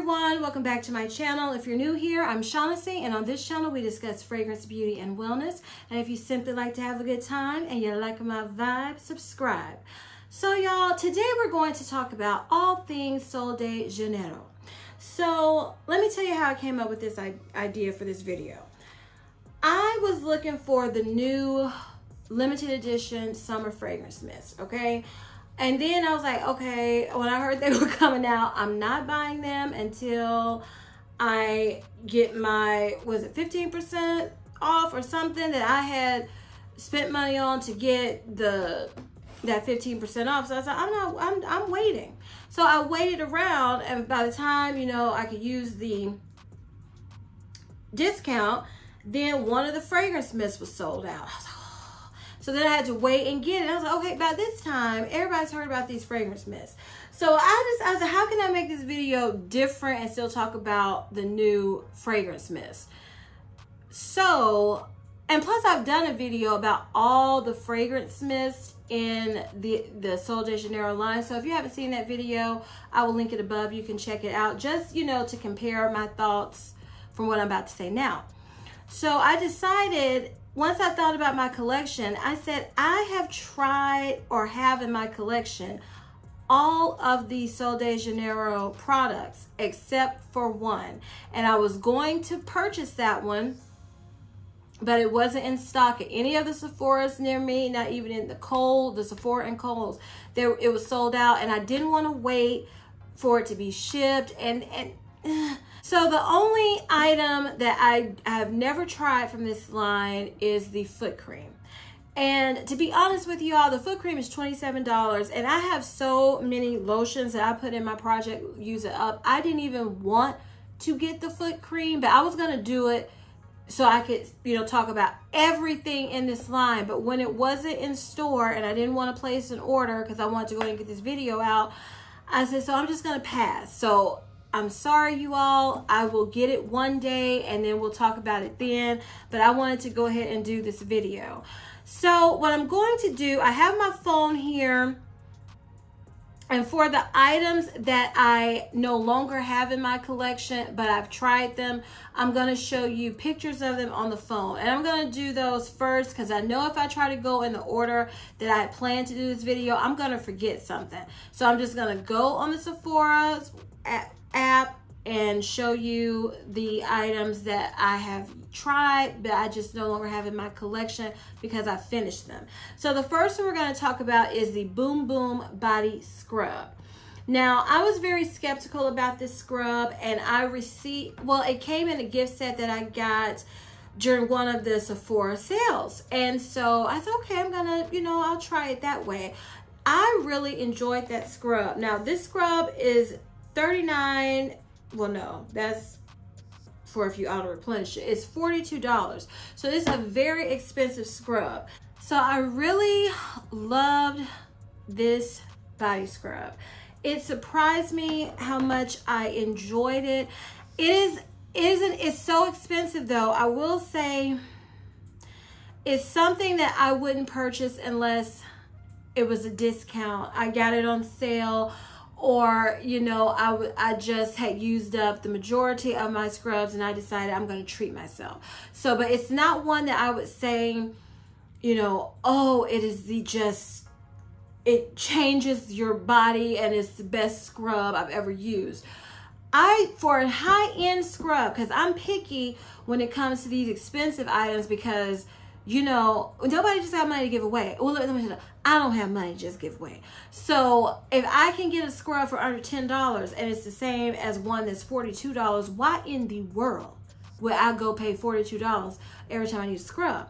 everyone, welcome back to my channel. If you're new here, I'm Shaughnessy, and on this channel we discuss fragrance, beauty, and wellness. And if you simply like to have a good time and you like my vibe, subscribe. So y'all, today we're going to talk about all things Sol de Janeiro. So let me tell you how I came up with this idea for this video. I was looking for the new limited edition summer fragrance mist, okay? And then I was like, okay, when I heard they were coming out, I'm not buying them until I get my, was it 15% off or something that I had spent money on to get that 15% off. So I said, I'm waiting. So I waited around, and by the time, you know, I could use the discount, then one of the fragrance mists was sold out. I was like, so then I had to wait and get it. I was like, okay, by this time, everybody's heard about these fragrance mists. So I was like, how can I make this video different and still talk about the new fragrance mist? So, and plus I've done a video about all the fragrance mists in the Sol de Janeiro line. So if you haven't seen that video, I will link it above. You can check it out, just, you know, to compare my thoughts from what I'm about to say now. So I decided, once I thought about my collection, I said, I have tried or have in my collection all of the Sol de Janeiro products except for one. And I was going to purchase that one, but it wasn't in stock at any of the Sephoras near me, not even in the Sephora and Kohl's. It was sold out, and I didn't want to wait for it to be shipped. So the only item that I have never tried from this line is the foot cream. And to be honest with you all, the foot cream is $27, and I have so many lotions that I put in my project Use It Up. I didn't even want to get the foot cream, but I was gonna do it so I could, you know, talk about everything in this line. But when it wasn't in store and I didn't want to place an order because I wanted to go ahead and get this video out, I said, so I'm just gonna pass. So I'm sorry, you all. I will get it one day and then we'll talk about it then. But I wanted to go ahead and do this video. So what I'm going to do, I have my phone here. And for the items that I no longer have in my collection, but I've tried them, I'm going to show you pictures of them on the phone. And I'm going to do those first because I know if I try to go in the order that I planned to do this video, I'm going to forget something. So I'm just going to go on the Sephora's app and show you the items that I have tried, but I just no longer have in my collection because I finished them. So the first one we're going to talk about is the Boom Boom Body Scrub. Now, I was very skeptical about this scrub, and I received, well, it came in a gift set that I got during one of the Sephora sales. And so I thought, okay, I'm gonna, you know, I'll try it that way. I really enjoyed that scrub. Now, this scrub is $39, well, no, that's for if you auto replenish it. It's $42. So it's a very expensive scrub. So I really loved this body scrub. It surprised me how much I enjoyed it. It's so expensive though. I will say it's something that I wouldn't purchase unless it was a discount. I got it on sale, or, you know, I just had used up the majority of my scrubs and I decided I'm going to treat myself. So, but it's not one that I would say, you know, oh, it is it changes your body and it's the best scrub I've ever used. For a high-end scrub, because I'm picky when it comes to these expensive items, because, you know, nobody just have money to give away. Well, let me tell you, I don't have money to just give away. So if I can get a scrub for under $10 and it's the same as one that's $42, why in the world would I go pay $42 every time I need a scrub?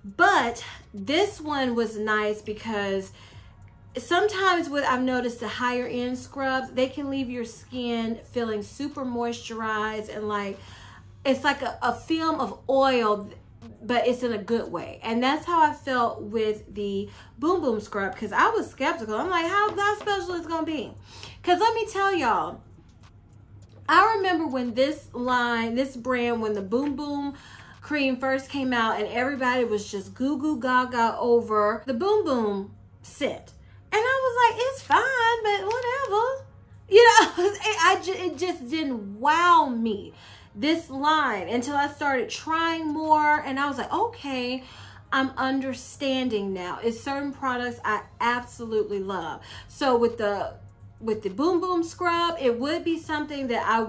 But this one was nice because sometimes what I've noticed, the higher end scrubs, they can leave your skin feeling super moisturized and like, it's like a film of oil, but it's in a good way. And that's how I felt with the Boom Boom scrub, because I was skeptical. I'm like, how special is it gonna be? Because let me tell y'all, I remember when this brand, when the Boom Boom cream first came out and everybody was just goo goo gaga over the Boom Boom scent. And I was like, it's fine, but whatever. You know, it just didn't wow me, this line, until I started trying more. And I was like, okay, I'm understanding now. It's certain products I absolutely love. So with the Boom Boom Scrub, it would be something that I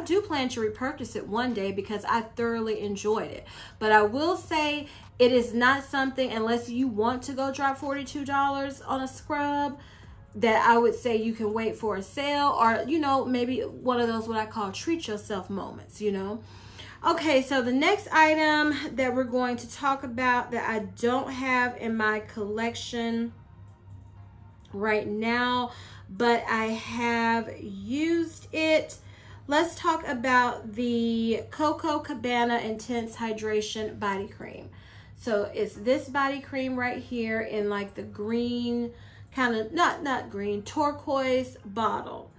do plan to repurchase it one day because I thoroughly enjoyed it. But I will say it is not something, unless you want to go drop $42 on a scrub, that I would say you can wait for a sale, or, you know, maybe one of those what I call treat yourself moments, you know. Okay, so the next item that we're going to talk about that I don't have in my collection right now, but I have used it. Let's talk about the Coco Cabana Intense Hydration Body Cream. So it's this body cream right here in like the green, kind of not green, turquoise bottle.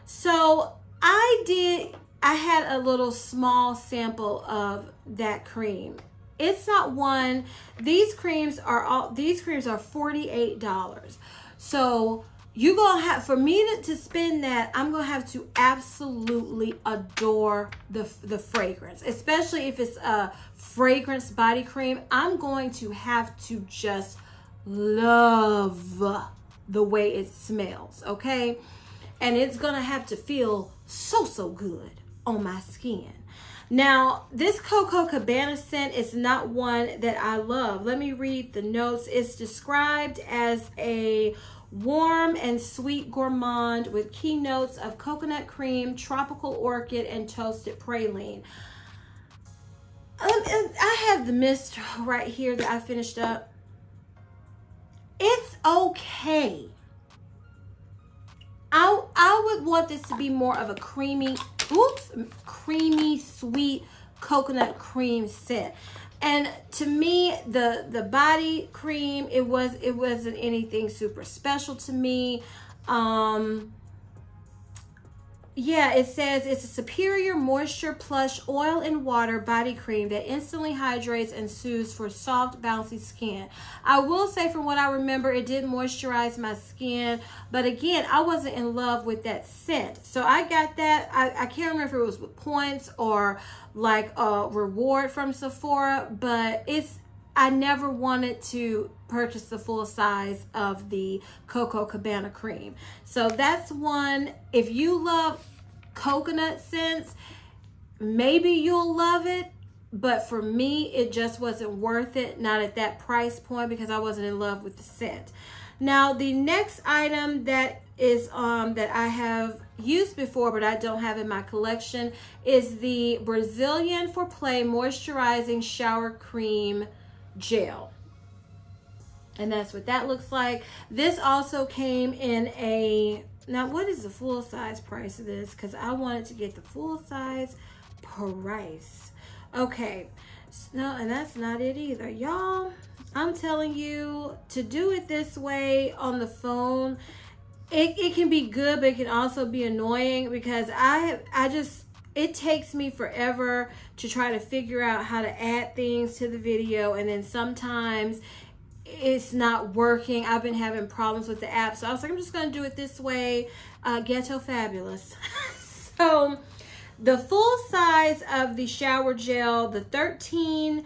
So I had a little small sample of that cream. It's not one. These creams are $48. So you're gonna have, for me to spend that, I'm gonna have to absolutely adore the fragrance, especially if it's a fragrance body cream. I'm going to have to just love the way it smells, okay? And it's gonna have to feel so good on my skin. Now, this Coco Cabana scent is not one that I love. Let me read the notes. It's described as a warm and sweet gourmand with key notes of coconut cream, tropical orchid, and toasted praline. I have the mist right here that I finished up. It's okay. I would want this to be more of a creamy, sweet coconut cream scent. And to me, the body cream, it wasn't anything super special to me. Yeah, it says it's a superior moisture plush oil and water body cream that instantly hydrates and soothes for soft, bouncy skin. I will say, from what I remember, it did moisturize my skin, but again, I wasn't in love with that scent. So I got that. I can't remember if it was with points or like a reward from Sephora, but I never wanted to purchase the full size of the Coco Cabana cream. So that's one. If you love coconut scents, maybe you'll love it. But for me, it just wasn't worth it. Not at that price point, because I wasn't in love with the scent. Now, the next item that is that I have used before, but I don't have in my collection, is the Brazilian for Play Moisturizing Shower Cream Gel. And that's what that looks like. This also came in a, now what is the full size price of this? Because I wanted to get the full size price. Okay, no, and that's not it either. Y'all, I'm telling you, to do it this way on the phone, it can be good, but it can also be annoying, because it takes me forever to try to figure out how to add things to the video, and then sometimes it's not working. I've been having problems with the app, so I was like, I'm just gonna do it this way. Ghetto fabulous. So the full size of the shower gel, the 13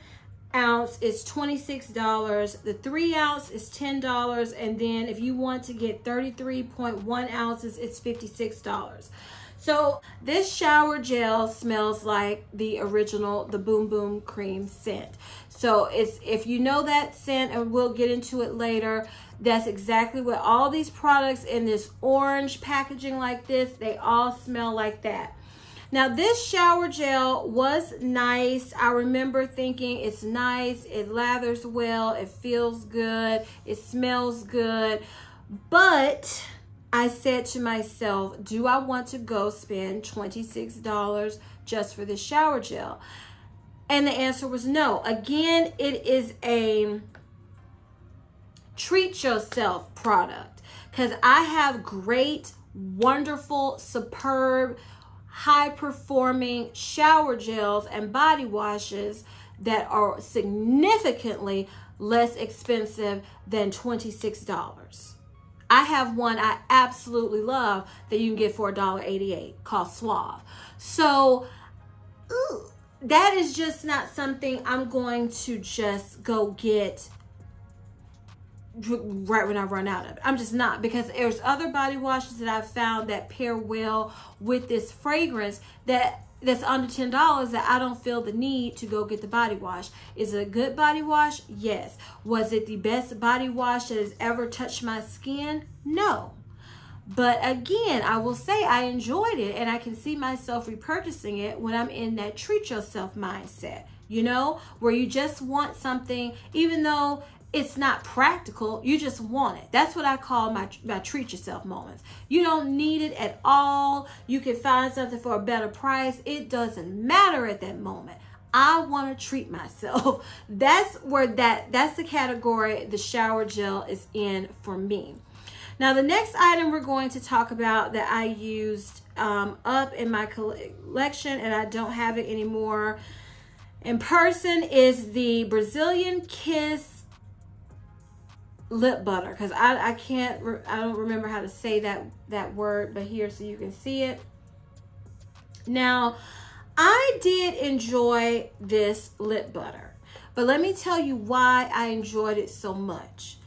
ounce is $26, the 3 ounce is $10, and then if you want to get 33.1 ounces, it's $56. So this shower gel smells like the original, the Boom Boom cream scent. So if you know that scent, and we'll get into it later, that's exactly what all these products in this orange packaging like this, they all smell like that. Now, this shower gel was nice. I remember thinking it's nice, it lathers well, it feels good, it smells good, but I said to myself, do I want to go spend $26 just for this shower gel? And the answer was no. Again, it is a treat yourself product, because I have great, wonderful, superb, high-performing shower gels and body washes that are significantly less expensive than $26. I have one I absolutely love that you can get for $1.88 called Suave. So that is just not something I'm going to just go get right when I run out of it. I'm just not, because there's other body washes that I've found that pair well with this fragrance that's under $10 that I don't feel the need to go get the body wash. Is it a good body wash? Yes. Was it the best body wash that has ever touched my skin? No. But again, I will say I enjoyed it, and I can see myself repurchasing it when I'm in that treat yourself mindset, you know, where you just want something, even though it's not practical, you just want it. That's what I call my treat yourself moments. You don't need it at all. You can find something for a better price. It doesn't matter at that moment. I want to treat myself. That's where that's the category the shower gel is in for me. Now, the next item we're going to talk about that I used up in my collection, and I don't have it anymore in person, is the Brazilian Kiss lip butter, because I don't remember how to say that word, but here, so you can see it. Now, I did enjoy this lip butter, but let me tell you why I enjoyed it so much.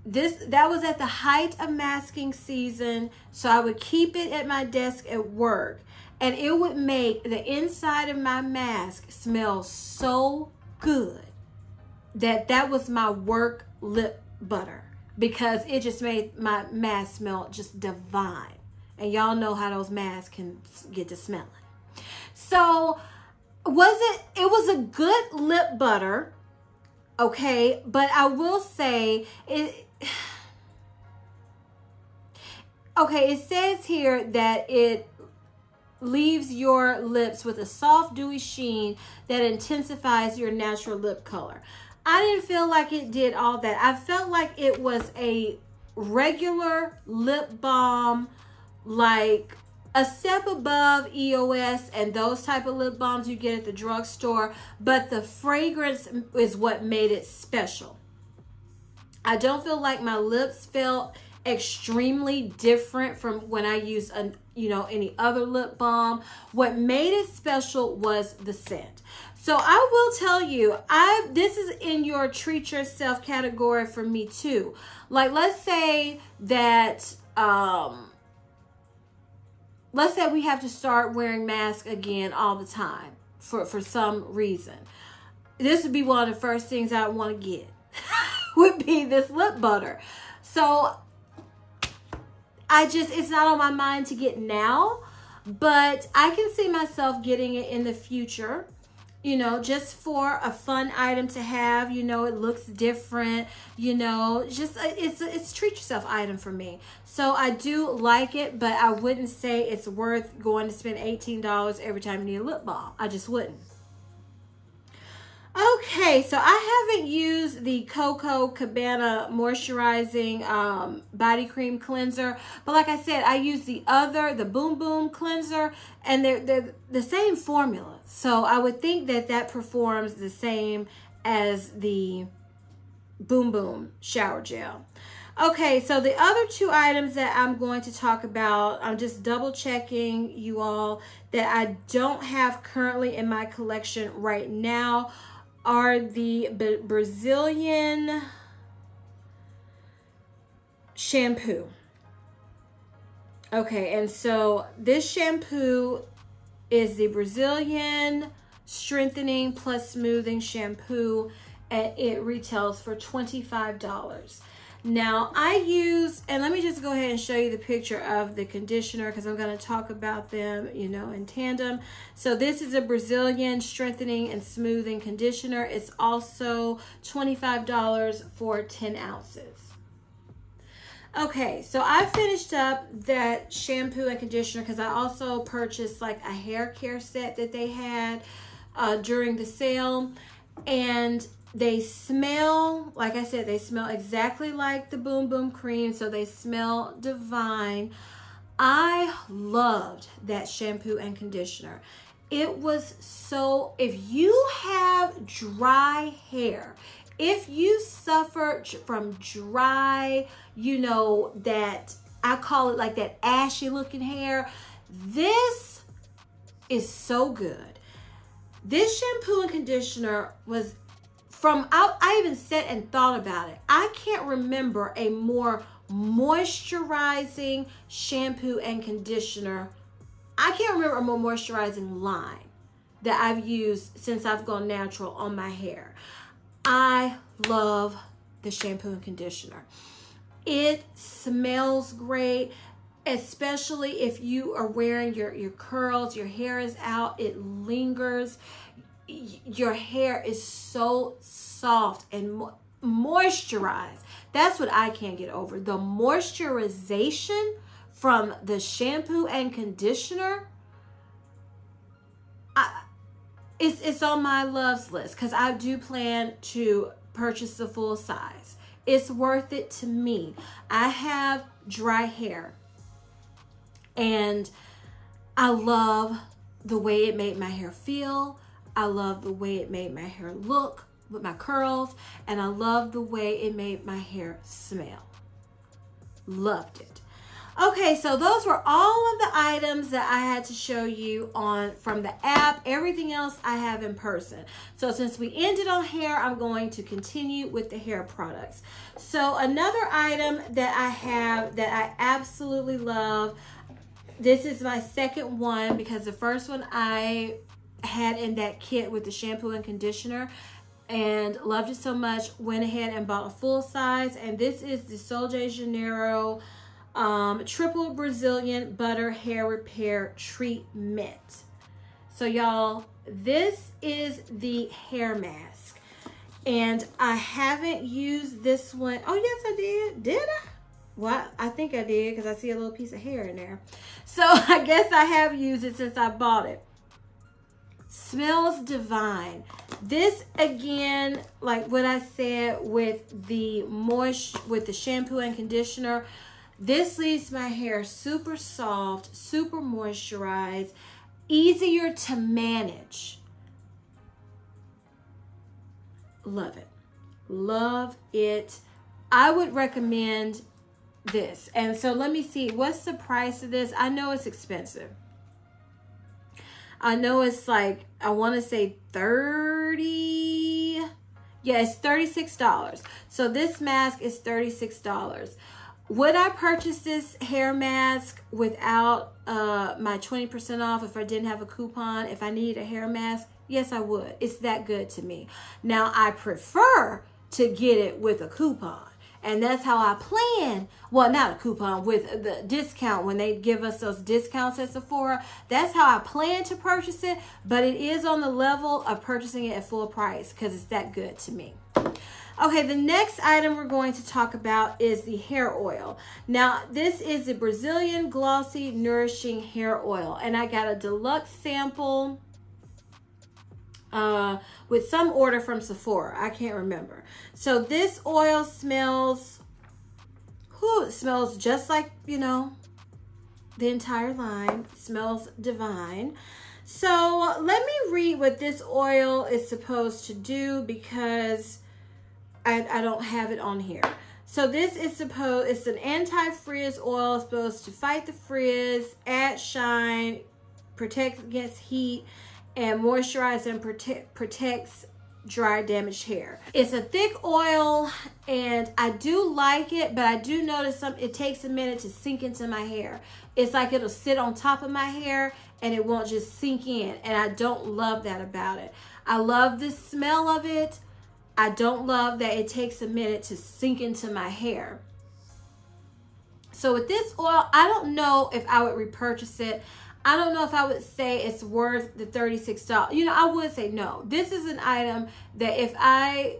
That was at the height of masking season, so I would keep it at my desk at work, and it would make the inside of my mask smell so good that was my work lip butter, because it just made my mask smell just divine. And y'all know how those masks can get to smelling. So it was a good lip butter, okay, but I will say it says here that it leaves your lips with a soft, dewy sheen that intensifies your natural lip color. I didn't feel like it did all that. I felt like it was a regular lip balm, like a step above EOS and those type of lip balms you get at the drugstore, but the fragrance is what made it special. I don't feel like my lips felt extremely different from when I used any other lip balm. What made it special was the scent. So I will tell you, this is in your treat yourself category for me too. Like, let's say that we have to start wearing masks again all the time for some reason. This would be one of the first things I want to get would be this lip butter. So it's not on my mind to get now, but I can see myself getting it in the future, just for a fun item to have. It looks different, just it's a treat yourself item for me. So I do like it, but I wouldn't say it's worth going to spend $18 every time you need a lip balm. I just wouldn't. Okay, so I haven't used the Coco Cabana moisturizing body cream cleanser, but like I said, I use the Boom Boom cleanser, and they're the same formula. So I would think that performs the same as the Boom Boom shower gel. Okay, so the other two items that I'm going to talk about, I'm just double checking you all that I don't have currently in my collection right now, are the Brazilian shampoo. Okay, and so this shampoo is the Brazilian strengthening plus smoothing shampoo, and it retails for $25. Now and let me just go ahead and show you the picture of the conditioner, because I'm going to talk about them, in tandem. So this is a Brazilian strengthening and smoothing conditioner. It's also $25 for 10 ounces. Okay, so I finished up that shampoo and conditioner because I also purchased like a hair care set that they had during the sale, and they smell, like I said, they smell exactly like the Boom Boom cream, so they smell divine. I loved that shampoo and conditioner. It was so, if you have dry hair, if you suffer from dry, you know, that I call it like that ashy looking hair, this is so good. This shampoo and conditioner was from, I even sat and thought about it. I can't remember a more moisturizing shampoo and conditioner. I can't remember a more moisturizing line that I've used since I've gone natural on my hair. I love the shampoo and conditioner. It smells great, especially if you are wearing your curls, your hair is out, it lingers. Your hair is so soft and moisturized. That's what I can't get over. The moisturization from the shampoo and conditioner, it's on my loves list because I do plan to purchase the full size. It's worth it to me. I have dry hair and I love the way it made my hair feel. I love the way it made my hair look with my curls, and I love the way it made my hair smell. Loved it. Okay, so those were all of the items that I had to show you from the app. Everything else I have in person. So since we ended on hair, I'm going to continue with the hair products. So another item that I have that I absolutely love, this is my second one because the first one I had in that kit with the shampoo and conditioner and loved it so much, went ahead and bought a full size, and this is the Sol de Janeiro triple Brazilian butter hair repair treatment. So y'all, this is the hair mask, and I haven't used this one. Oh yes, I did I? Well, I think I did because I see a little piece of hair in there, so I guess I have used it since I bought it. Smells divine. This again, like what I said with the shampoo and conditioner, this leaves my hair super soft, super moisturized, easier to manage. Love it. Love it. I would recommend this. And so let me see, what's the price of this? I know it's expensive. I know it's like, I want to say 30. Yeah, it's $36. So this mask is $36. Would I purchase this hair mask without my 20% off if I didn't have a coupon? If I needed a hair mask? Yes, I would. It's that good to me. Now, I prefer to get it with a coupon. And that's how I plan. Well, not a coupon, with the discount when they give us those discounts at Sephora. That's how I plan to purchase it. But it is on the level of purchasing it at full price because it's that good to me. Okay, the next item we're going to talk about is the hair oil. Now, this is the Brazilian Glossy Nourishing Hair Oil. And I got a deluxe sample with some order from Sephora. I can't remember. So this oil smells, it smells just like, you know, the entire line. It smells divine. So let me read what this oil is supposed to do because I don't have it on here. So this is it's an anti-frizz oil, supposed to fight the frizz, add shine, protect against heat, and moisturize and protects dry, damaged hair. It's a thick oil, and I do like it, but I do notice it takes a minute to sink into my hair. It's like it'll sit on top of my hair, and it won't just sink in, and I don't love that about it. I love the smell of it. I don't love that it takes a minute to sink into my hair. So with this oil, I don't know if I would repurchase it. I don't know if I would say it's worth the $36. You know, I would say no. This is an item that if I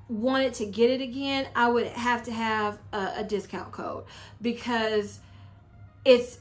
wanted to get it again, I would have to have a discount code because it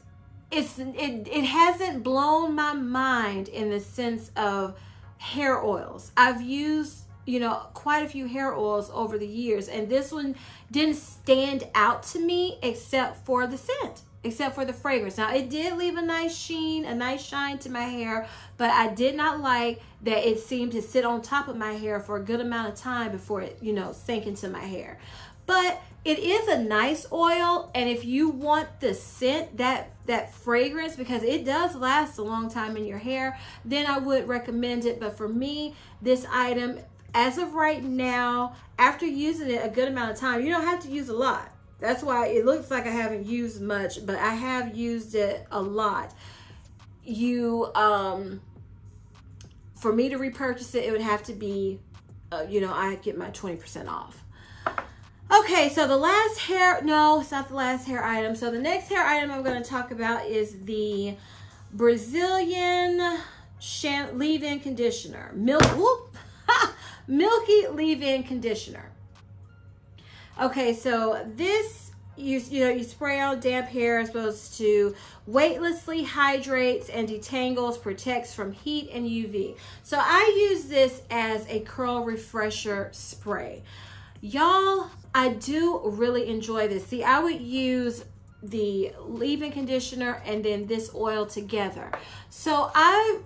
hasn't blown my mind in the sense of hair oils. I've used, you know, quite a few hair oils over the years, and this one didn't stand out to me except for the scent. except for the fragrance. Now, it did leave a nice sheen, a nice shine to my hair, but I did not like that it seemed to sit on top of my hair for a good amount of time before it, you know, sank into my hair. But it is a nice oil, and if you want the scent, that fragrance, because it does last a long time in your hair, then I would recommend it. But for me, this item, as of right now, after using it a good amount of time, you don't have to use a lot. That's why it looks like I haven't used much, but I have used it a lot. For me to repurchase it, it would have to be, you know, I get my 20% off. Okay, so the last hair, no, it's not the last hair item. So the next hair item I'm going to talk about is the Brazilian leave-in conditioner. Milky leave-in conditioner. Okay, so this, you spray on damp hair, it's supposed to weightlessly hydrates and detangles, protects from heat and UV. So I use this as a curl refresher spray. Y'all, I do really enjoy this. See, I would use the leave-in conditioner and then this oil together. So I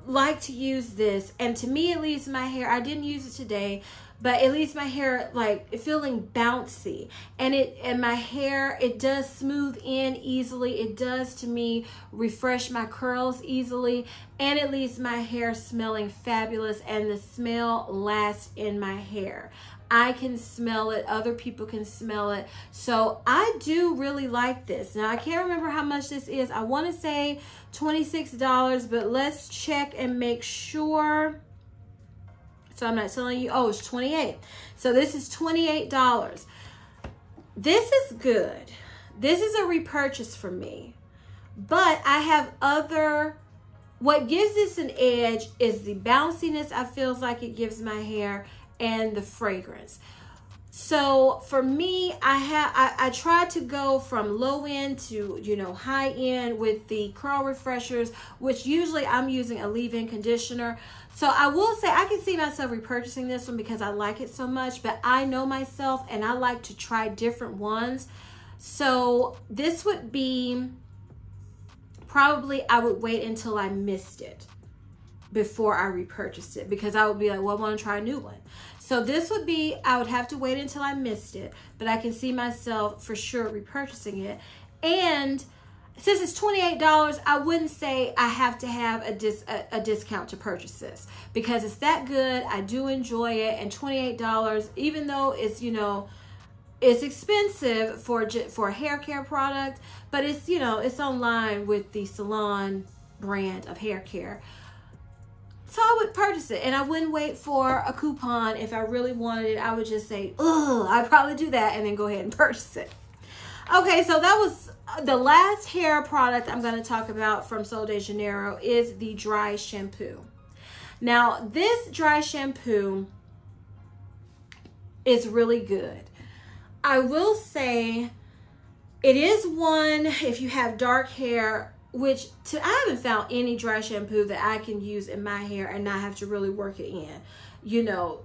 like to use this, and to me it leaves my hair, I didn't use it today, but it leaves my hair like feeling bouncy, and my hair, it does smooth in easily. It does, to me, refresh my curls easily, and it leaves my hair smelling fabulous, and the smell lasts in my hair. I can smell it, other people can smell it. So I do really like this. Now, I can't remember how much this is. I want to say $26, but let's check and make sure. So I'm not telling you, oh, it's $28. So this is $28. This is good. This is a repurchase for me. But I have other, what gives this an edge is the bounciness I feels like it gives my hair, and the fragrance. So for me, I try to go from low end to, you know, high end with the curl refreshers, which usually I'm using a leave-in conditioner. So I will say I can see myself repurchasing this one because I like it so much, but I know myself and I like to try different ones. So this would be, probably I would wait until I missed it before I repurchased it, because I would be like, well, I want to try a new one. So this would be, I would have to wait until I missed it, but I can see myself for sure repurchasing it. And since it's $28, I wouldn't say I have to have a discount to purchase this, because it's that good. I do enjoy it, and $28, even though it's, you know, it's expensive for a hair care product, but it's, you know, it's online with the salon brand of hair care. So I would purchase it, and I wouldn't wait for a coupon. If I really wanted it, I would just say, ugh, I'd probably do that and then go ahead and purchase it. Okay, so that was the last hair product I'm going to talk about from Sol de Janeiro is the dry shampoo. Now, this dry shampoo is really good. I will say it is one, if you have dark hair, which I haven't found any dry shampoo that I can use in my hair and not have to really work it in, you know,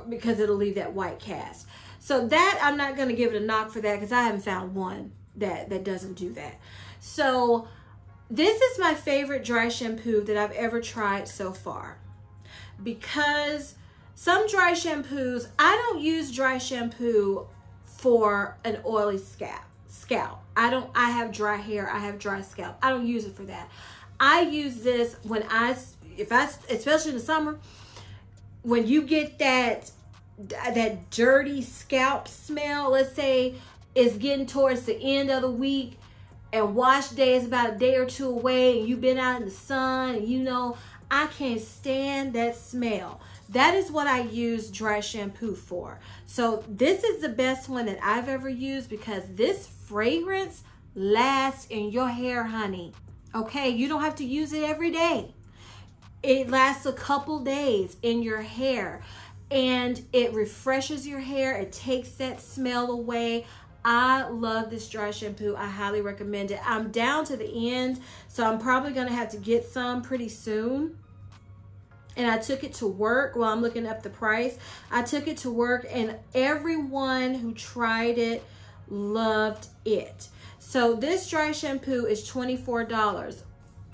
because it'll leave that white cast. So that, I'm not going to give it a knock for that, because I haven't found one that doesn't do that. So this is my favorite dry shampoo that I've ever tried so far, because some dry shampoos, I don't use dry shampoo for an oily scalp. I have dry hair, I have dry scalp. I don't use it for that. I use this when especially in the summer, when you get that dirty scalp smell. Let's say it's getting towards the end of the week and wash day is about a day or two away, and you've been out in the sun, and you know, I can't stand that smell. That is what I use dry shampoo for. So this is the best one that I've ever used, because this fragrance lasts in your hair, honey. Okay, you don't have to use it every day. It lasts a couple days in your hair, and it refreshes your hair. It takes that smell away. I love this dry shampoo. I highly recommend it. I'm down to the end, so I'm probably gonna have to get some pretty soon. And I took it to work while I'm looking up the price. I took it to work, and everyone who tried it loved it. So this dry shampoo is $24.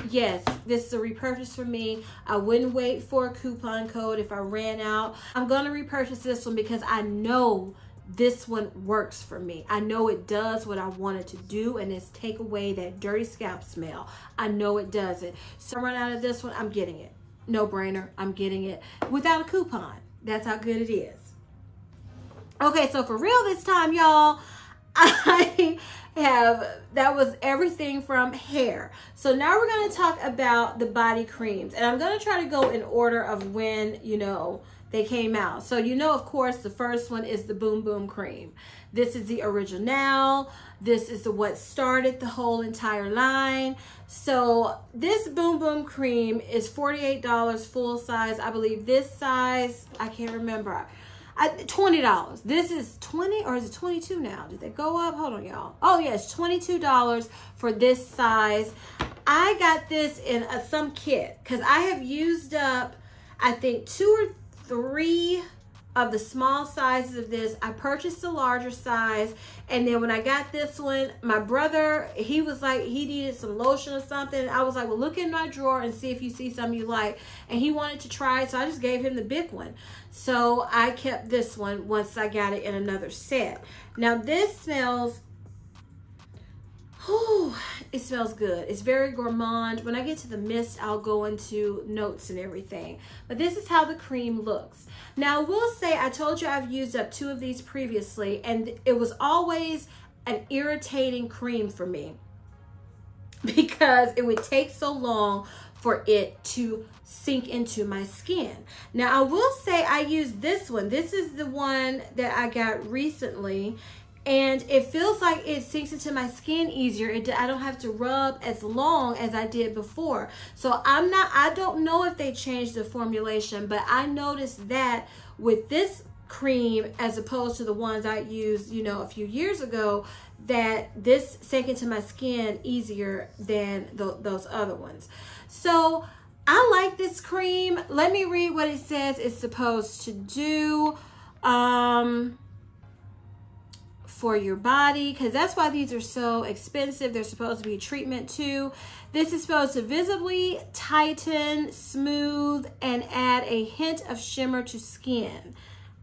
Yes, this is a repurchase for me. I wouldn't wait for a coupon code if I ran out. I'm going to repurchase this one because I know this one works for me. I know it does what I want it to do, and it's take away that dirty scalp smell. I know it does it. So I run out of this one, I'm getting it. No brainer, I'm getting it without a coupon. That's how good it is. Okay, so for real this time, y'all, that was everything from hair. So now we're going to talk about the body creams, and I'm going to try to go in order of when, you know, they came out. So, you know, of course, the first one is the Boom Boom cream. This is the original. This is what started the whole entire line. So this Boom Boom cream is $48 full size. I believe this size, I can't remember. $20. This is 20 or is it 22 now? Did they go up? Hold on, y'all. Oh yes, $22 for this size. I got this in some kit because I have used up, I think, 2 or 3 of the small sizes of this. I purchased the larger size, and then when I got this one, my brother, he was like, he needed some lotion or something. I was like, well, look in my drawer and see if you see something you like, and he wanted to try it, so I just gave him the big one. So I kept this one once I got it in another set. Now this smells, it smells good. It's very gourmand. When I get to the mist, I'll go into notes and everything. But this is how the cream looks. Now, I will say, I told you I've used up 2 of these previously, and it was always an irritating cream for me because it would take so long for it to sink into my skin. Now, I will say I used this one. This is the one that I got recently, and it feels like it sinks into my skin easier. I don't have to rub as long as I did before. So I don't know if they changed the formulation, but I noticed that with this cream, as opposed to the ones I used, you know, a few years ago, that this sank into my skin easier than those other ones. So I like this cream. Let me read what it says it's supposed to do. For your body, because that's why these are so expensive. They're supposed to be a treatment too. This is supposed to visibly tighten, smooth, and add a hint of shimmer to skin.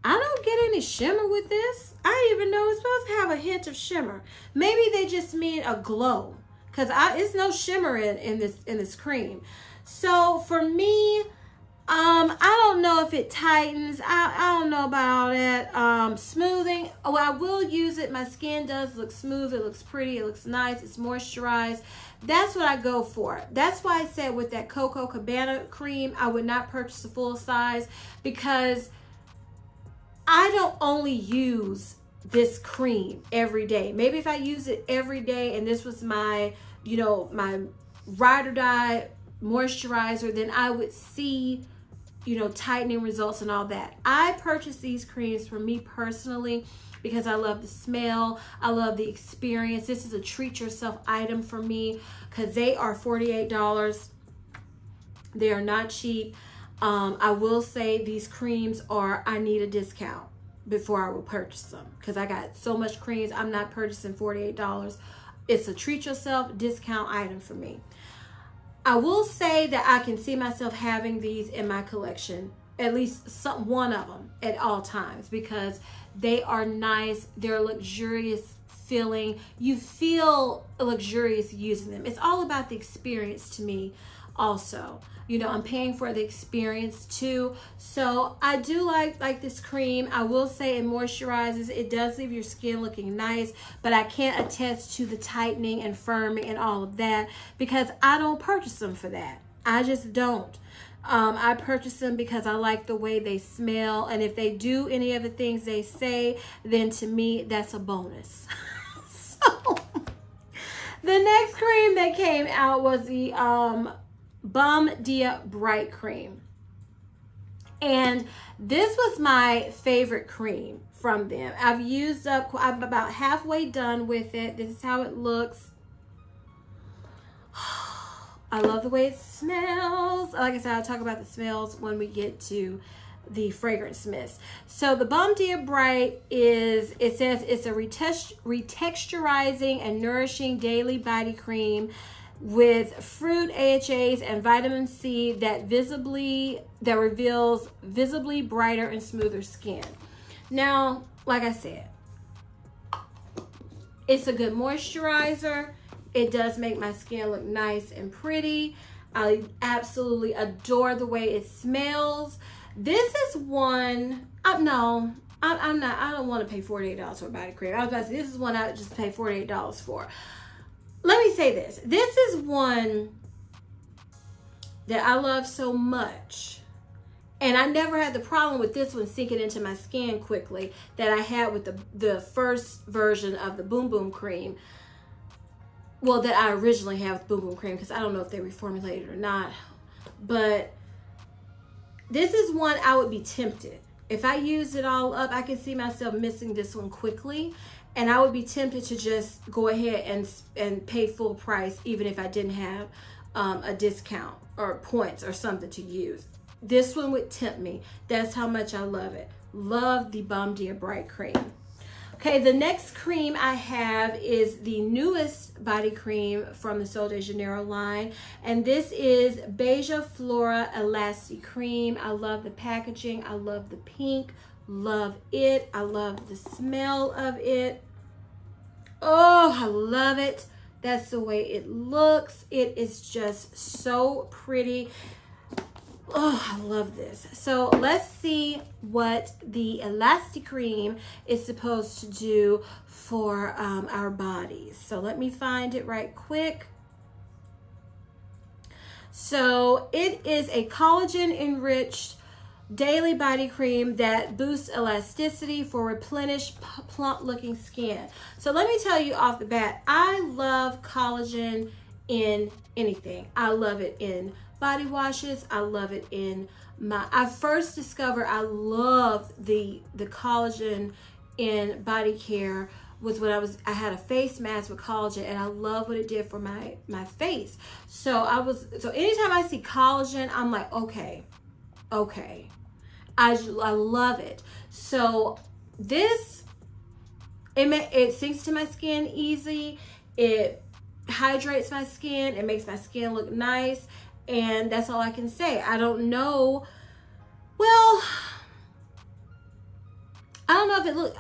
I don't get any shimmer with this. I didn't even know it's supposed to have a hint of shimmer. Maybe they just mean a glow, because it's no shimmer in this cream. So for me, I don't know if it tightens. I don't know about it. Smoothing. Oh, I will use it. My skin does look smooth. It looks pretty. It looks nice. It's moisturized. That's what I go for. That's why I said with that Coco Cabana cream, I would not purchase the full size, because I don't only use this cream every day. Maybe if I use it every day and this was my, you know, my ride or die moisturizer, then I would see, you know, tightening results and all that. I purchase these creams for me personally because I love the smell. I love the experience. This is a treat yourself item for me because they are $48. They are not cheap. I will say these creams I need a discount before I will purchase them, because I got so much creams. I'm not purchasing $48. It's a treat yourself discount item for me. I will say that I can see myself having these in my collection, at least one of them at all times, because they are nice. They're luxurious feeling. You feel luxurious using them. It's all about the experience to me also. You know, I'm paying for the experience too. So I do like this cream. I will say it moisturizes. It does leave your skin looking nice, but I can't attest to the tightening and firming and all of that because I don't purchase them for that. I just don't. I purchase them because I like the way they smell, and if they do any of the things they say, then to me that's a bonus. So the next cream that came out was the Bum Dia Bright Cream, and this was my favorite cream from them. I'm about halfway done with it. This is how it looks. I love the way it smells. Like I said, I'll talk about the smells when we get to the fragrance mist. So the Balm Dia Bright is, it says it's a retexturizing and nourishing daily body cream with fruit AHAs and vitamin C that reveals visibly brighter and smoother skin. Now, like I said, it's a good moisturizer. It does make my skin look nice and pretty. I absolutely adore the way it smells. This is one, no, I don't want to pay $48 for a body cream. I was about to say, this is one I would just pay $48 for. Let me say this. This is one that I love so much. And I never had the problem with this one sinking into my skin quickly that I had with the first version of the Boom Boom Cream. Well, that I originally had with Boom Boom Cream, because I don't know if they reformulated or not. But this is one I would be tempted. If I used it all up, I can see myself missing this one quickly. And I would be tempted to just go ahead and pay full price, even if I didn't have a discount or points or something to use. This one would tempt me. That's how much I love it. Love the Balm Dia Bright cream. Okay, the next cream I have is the newest body cream from the Sol de Janeiro line. And this is Baja Flora Elasti cream. I love the packaging. I love the pink. Love it. I love the smell of it. Oh, I love it. That's the way it looks. It is just so pretty. Oh, I love this. So let's see what the Elasti cream is supposed to do for our bodies. So let me find it right quick. So it is a collagen enriched daily body cream that boosts elasticity for replenished, plump looking skin. So let me tell you off the bat, I love collagen in anything. I love it in body washes. I love it in I first discovered I love the collagen in body care was when I had a face mask with collagen, and I love what it did for my face. So anytime I see collagen, I'm like, okay. I love it. So this, it sinks to my skin easy. It hydrates my skin. It makes my skin look nice. And that's all I can say. I don't know. Well, I don't know if it looks,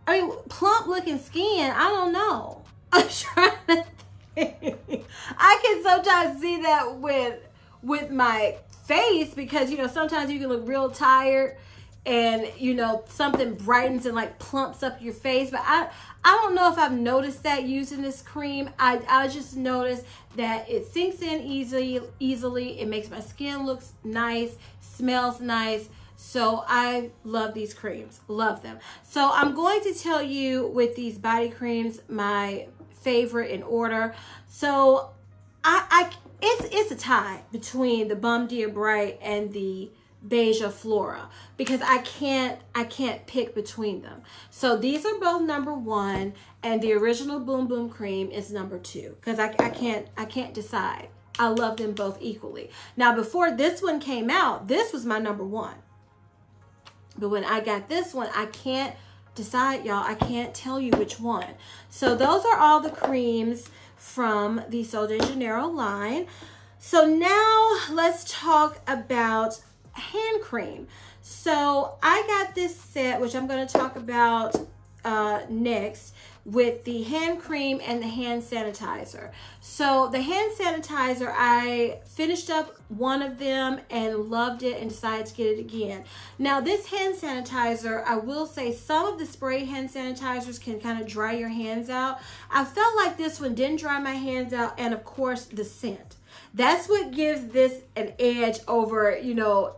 I mean, plump looking skin, I don't know. I'm trying to think. I can sometimes see that with my face, because, you know, sometimes you can look real tired and, you know, something brightens and like plumps up your face. But I don't know if I've noticed that using this cream. I just noticed that it sinks in easily. It makes my skin look nice, smells nice. So I love these creams, love them. So I'm going to tell you with these body creams, my favorite in order. So it's a tie between the Balm Dia Bright and the Baja Flora, because I can't pick between them. So these are both #1, and the original Boom Boom Cream is #2, because I can't decide. I love them both equally. Now, before this one came out, this was my #1. But when I got this one, I can't decide, y'all. I can't tell you which one. So those are all the creams from the Sol de Janeiro line. So now let's talk about hand cream. So I got this set, which I'm going to talk about next, with the hand cream and the hand sanitizer. So the hand sanitizer, I finished up one of them and loved it and decided to get it again. Now this hand sanitizer, I will say some of the spray hand sanitizers can kind of dry your hands out. I felt like this one didn't dry my hands out, and of course the scent. That's what gives this an edge over, you know,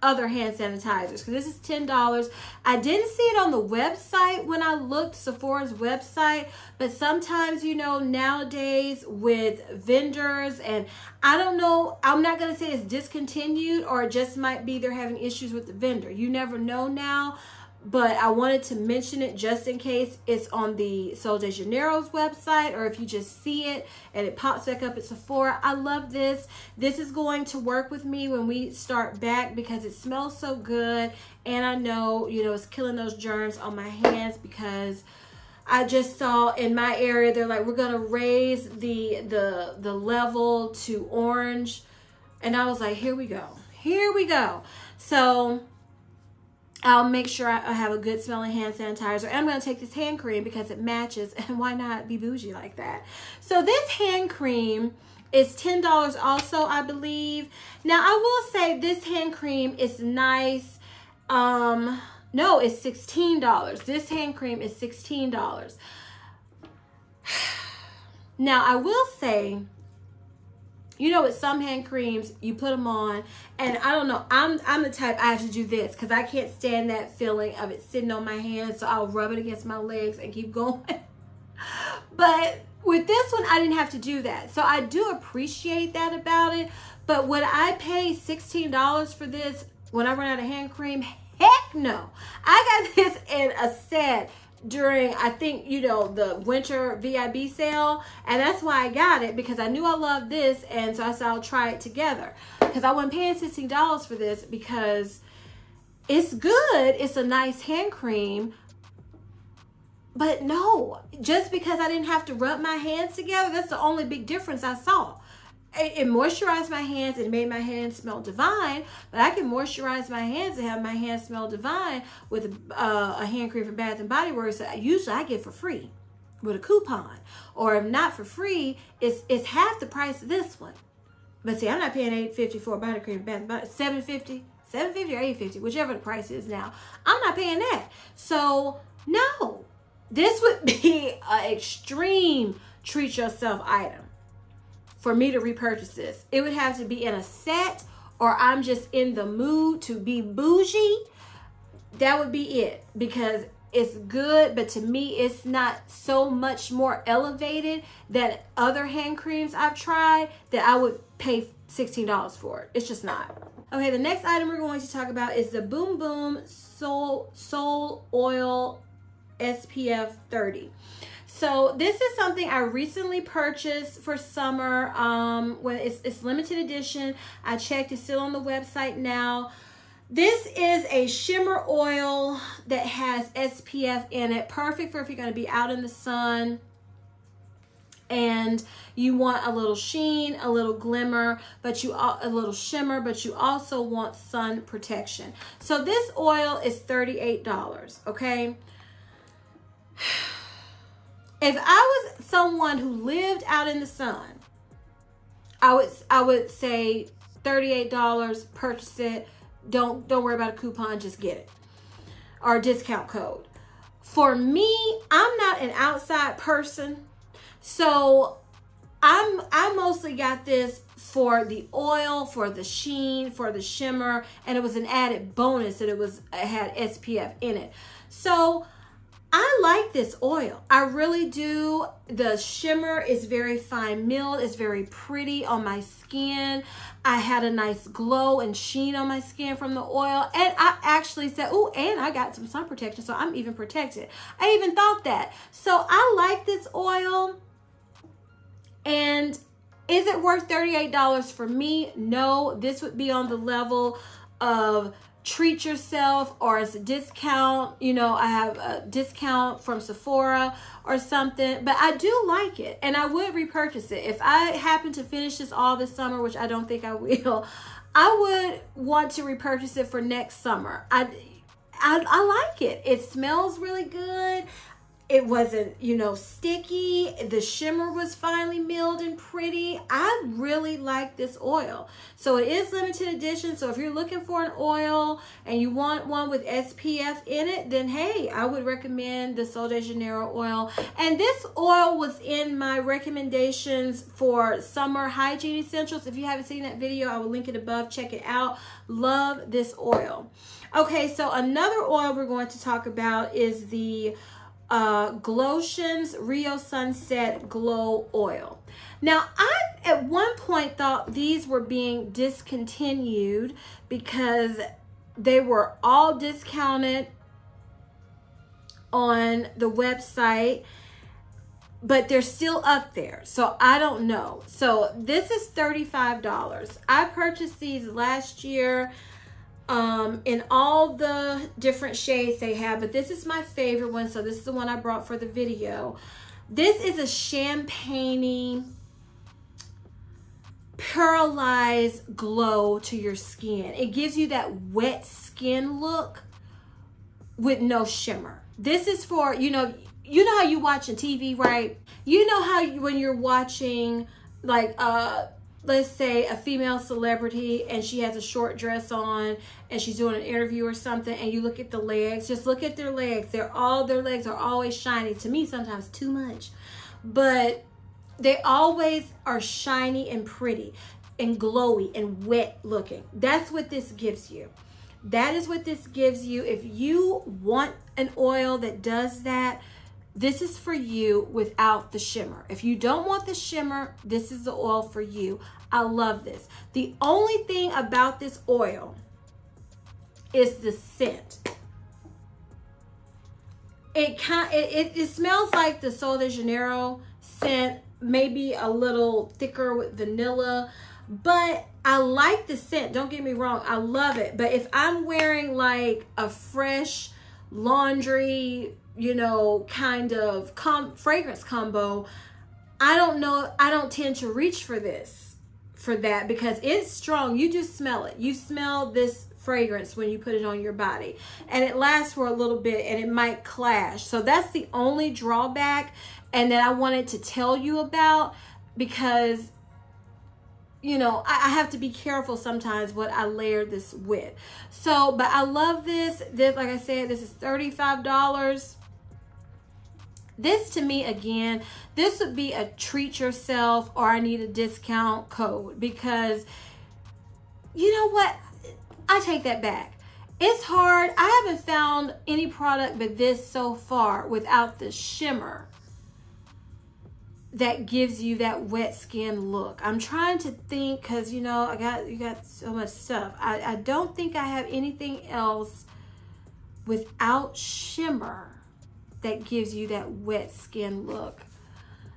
other hand sanitizers, because this is $10. I didn't see it on the website when I looked, Sephora's website, but sometimes, you know, nowadays with vendors, and I don't know, I'm not going to say it's discontinued, or it just might be they're having issues with the vendor. You never know now, but I wanted to mention it just in case it's on the Sol de Janeiro's website, or if you just see it and it pops back up at Sephora. I love this. This is going to work with me when we start back because it smells so good, and I know, you know, it's killing those germs on my hands, because I just saw in my area, they're like, we're going to raise the level to orange. And I was like, here we go. Here we go. So I'll make sure I have a good smelling hand sanitizer. And I'm going to take this hand cream because it matches. And why not be bougie like that? So this hand cream is $10 also, I believe. Now, I will say this hand cream is nice. No, it's $16. This hand cream is $16. Now, I will say, you know, with some hand creams, you put them on, and I don't know, I'm the type, I have to do this because I can't stand that feeling of it sitting on my hands, so I'll rub it against my legs and keep going. But with this one, I didn't have to do that. So I do appreciate that about it. But would I pay $16 for this when I run out of hand cream? Heck no. I got this in a set during, I think, you know, the winter VIB sale, and that's why I got it, because I knew I loved this, and so I said I'll try it together, because I wasn't paying $16 for this, because it's good, it's a nice hand cream. But no, just because I didn't have to rub my hands together, that's the only big difference I saw. It moisturized my hands and made my hands smell divine, but I can moisturize my hands and have my hands smell divine with a hand cream from Bath & Body Works that usually I get for free with a coupon. Or if not for free, it's half the price of this one. But see, I'm not paying $8.50 for a body cream, Bath & Body, $7.50 or $8.50, whichever the price is now. I'm not paying that. So no, this would be an extreme treat yourself item for me to repurchase this. It would have to be in a set, or I'm just in the mood to be bougie. That would be it, because it's good, but to me, it's not so much more elevated than other hand creams I've tried that I would pay $16 for it. It's just not. Okay, the next item we're going to talk about is the Boom Boom Soul Oil SPF 30. So this is something I recently purchased for summer. When it's limited edition. I checked, it's still on the website now. This is a shimmer oil that has SPF in it. Perfect for if you're going to be out in the sun and you want a little sheen, a little glimmer, but a little shimmer, but you also want sun protection. So this oil is $38, okay? If I was someone who lived out in the sun, I would say $38, purchase it. Don't worry about a coupon, just get it. Or a discount code. For me, I'm not an outside person, so I mostly got this for the oil, for the sheen, for the shimmer, and it was an added bonus that it had SPF in it. So I like this oil. I really do. The shimmer is very fine milled. It's very pretty on my skin. I had a nice glow and sheen on my skin from the oil. And I actually said, oh, and I got some sun protection, so I'm even protected. I even thought that. So I like this oil. And is it worth $38 for me? No. This would be on the level of treat yourself, or as a discount, you know, I have a discount from Sephora or something, but I do like it and I would repurchase it. If I happen to finish this all this summer, which I don't think I will, I would want to repurchase it for next summer. I like it. It smells really good. It wasn't, you know, sticky. The shimmer was finely milled and pretty. I really like this oil. So it is limited edition. So if you're looking for an oil and you want one with SPF in it, then hey, I would recommend the Sol de Janeiro oil. And this oil was in my recommendations for summer hygiene essentials. If you haven't seen that video, I will link it above. Check it out. Love this oil. Okay, so another oil we're going to talk about is the Glossims Rio Sunset Glow Oil. Now, I at one point thought these were being discontinued because they were all discounted on the website, but they're still up there, so I don't know. So this is $35. I purchased these last year in all the different shades they have, but this is my favorite one, so this is the one I brought for the video. This is a champagne-y, pearlized glow to your skin. It gives you that wet skin look with no shimmer. This is for, you know how you watching TV, right? You know how when you're watching, like, let's say a female celebrity and she has a short dress on and she's doing an interview or something, and you look at the legs, just look at their legs. Their legs are always shiny. To me, sometimes too much, but they always are shiny and pretty and glowy and wet looking. That's what this gives you. That is what this gives you. If you want an oil that does that, this is for you without the shimmer. If you don't want the shimmer, this is the oil for you. I love this. The only thing about this oil is the scent. It smells like the Sol de Janeiro scent, maybe a little thicker with vanilla, but I like the scent. Don't get me wrong, I love it. But if I'm wearing like a fresh laundry, you know, kind of fragrance combo, I don't tend to reach for that because it's strong. You just smell it. You smell this fragrance when you put it on your body, and it lasts for a little bit and it might clash. So that's the only drawback, and that I wanted to tell you about, because you know, I have to be careful sometimes what I layer this with. So, but I love this. Like I said, this is $35. This, to me, again, this would be a treat yourself, or I need a discount code, because you know what? I take that back. It's hard. I haven't found any product but this so far without the shimmer that gives you that wet skin look. I'm trying to think, because you know, you got so much stuff. I don't think I have anything else without shimmer that gives you that wet skin look.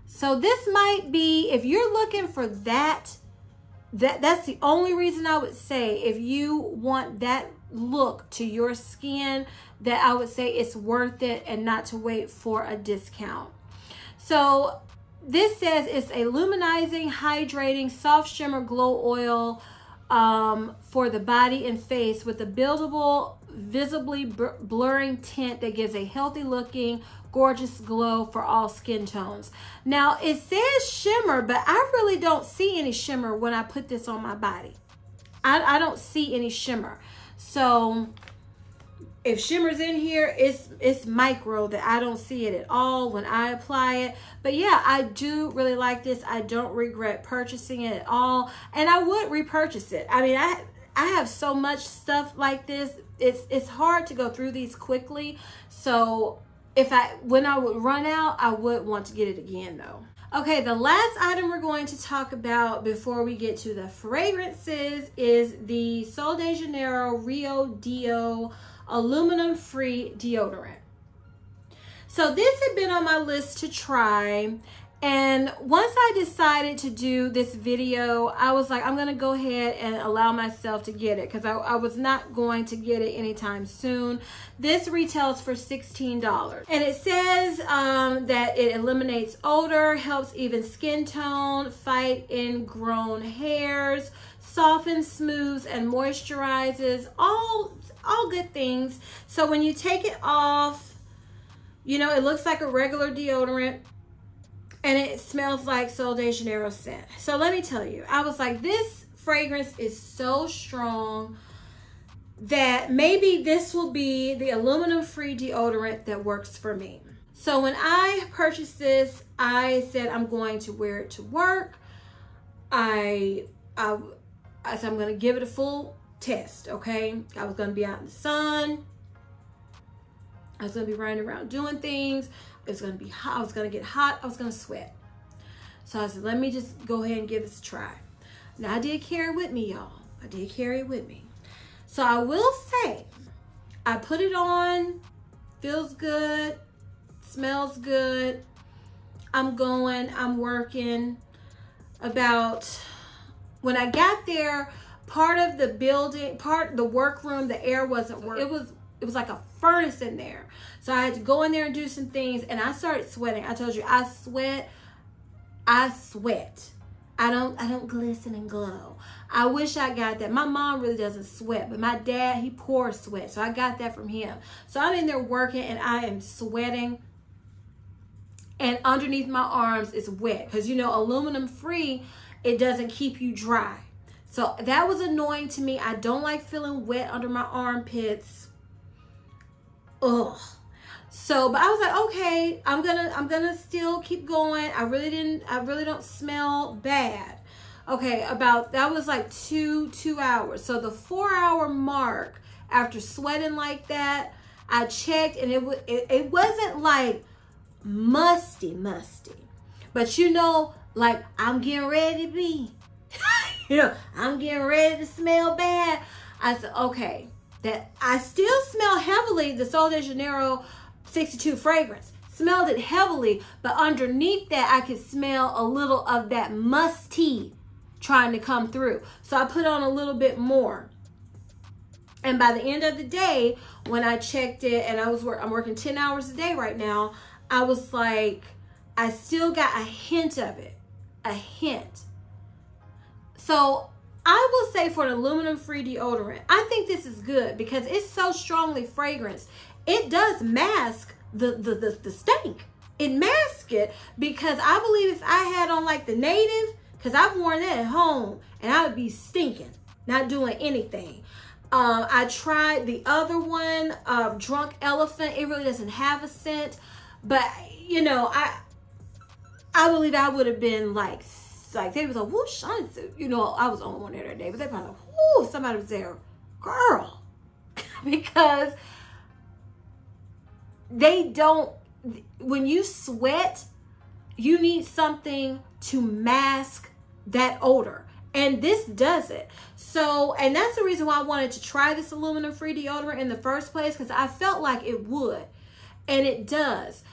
So this might be, if you're looking for that's the only reason I would say, if you want that look to your skin, that I would say it's worth it and not to wait for a discount. So this says it's a luminizing, hydrating, soft shimmer glow oil for the body and face with a buildable, visibly blurring tint that gives a healthy looking, gorgeous glow for all skin tones. Now it says shimmer, but I really don't see any shimmer when I put this on my body. I don't see any shimmer. So if shimmer's in here, it's micro, that I don't see it at all when I apply it. But yeah, I do really like this. I don't regret purchasing it at all, and I would repurchase it. I mean, I have so much stuff like this. It's hard to go through these quickly. So when I would run out, I would want to get it again though. Okay, the last item we're going to talk about before we get to the fragrances is the Sol de Janeiro Rio Dio aluminum-free deodorant. So this had been on my list to try, and once I decided to do this video, I was like, I'm gonna go ahead and allow myself to get it, because I was not going to get it anytime soon. This retails for $16, and it says that it eliminates odor, helps even skin tone, fight ingrown hairs, softens, smooths, and moisturizes, all good things. So when you take it off, you know, it looks like a regular deodorant, and it smells like Sol de Janeiro scent. So let me tell you, I was like, this fragrance is so strong that maybe this will be the aluminum-free deodorant that works for me. So when I purchased this, I said I'm going to wear it to work. I said I'm going to give it a full test, okay? I was going to be out in the sun. I was going to be running around doing things. It was going to be hot. I was going to get hot. I was going to sweat. So I said, let me just go ahead and give this a try. Now, I did carry it with me, y'all. I did carry it with me. So I will say, I put it on feels good, smells good. I'm working. When I got there, part of the building, the workroom, the air wasn't working. It was like a furnace in there. So I had to go in there and do some things, and I started sweating. I told you, I sweat. I don't glisten and glow. I wish I got that. My mom really doesn't sweat, but my dad, he pours sweat. So I got that from him. So I'm in there working, and I am sweating. And underneath my arms is wet. Because, you know, aluminum free, it doesn't keep you dry. So that was annoying to me. I don't like feeling wet under my armpits. Ugh. So, but I was like, okay, I'm gonna still keep going. I really don't smell bad. Okay, that was like two hours. So the 4-hour mark, after sweating like that, I checked, and it wasn't like musty, but you know, like, I'm getting ready to be, you know, I'm getting ready to smell bad. I said, okay, that I still smell heavily the Sol de Janeiro 62 fragrance. Smelled it heavily, but underneath that, I could smell a little of that musty trying to come through. So I put on a little bit more. And by the end of the day, when I checked it, and I'm working 10 hours a day right now, I was like, I still got a hint of it. A hint. So I will say, for an aluminum-free deodorant, I think this is good because it's so strongly fragranced. It does mask the stink. It masks it, because I believe if I had on like the native, because I've worn that at home, and I would be stinking, not doing anything. I tried the other one, Drunk Elephant. It really doesn't have a scent, but you know, I believe I would have been like they was like, whoosh, you know, I was the only one there that day, but they probably like, whoo, somebody was there, girl, because they don't, when you sweat, you need something to mask that odor. And this does it. So, and that's the reason why I wanted to try this aluminum-free deodorant in the first place, because I felt like it would. And it does.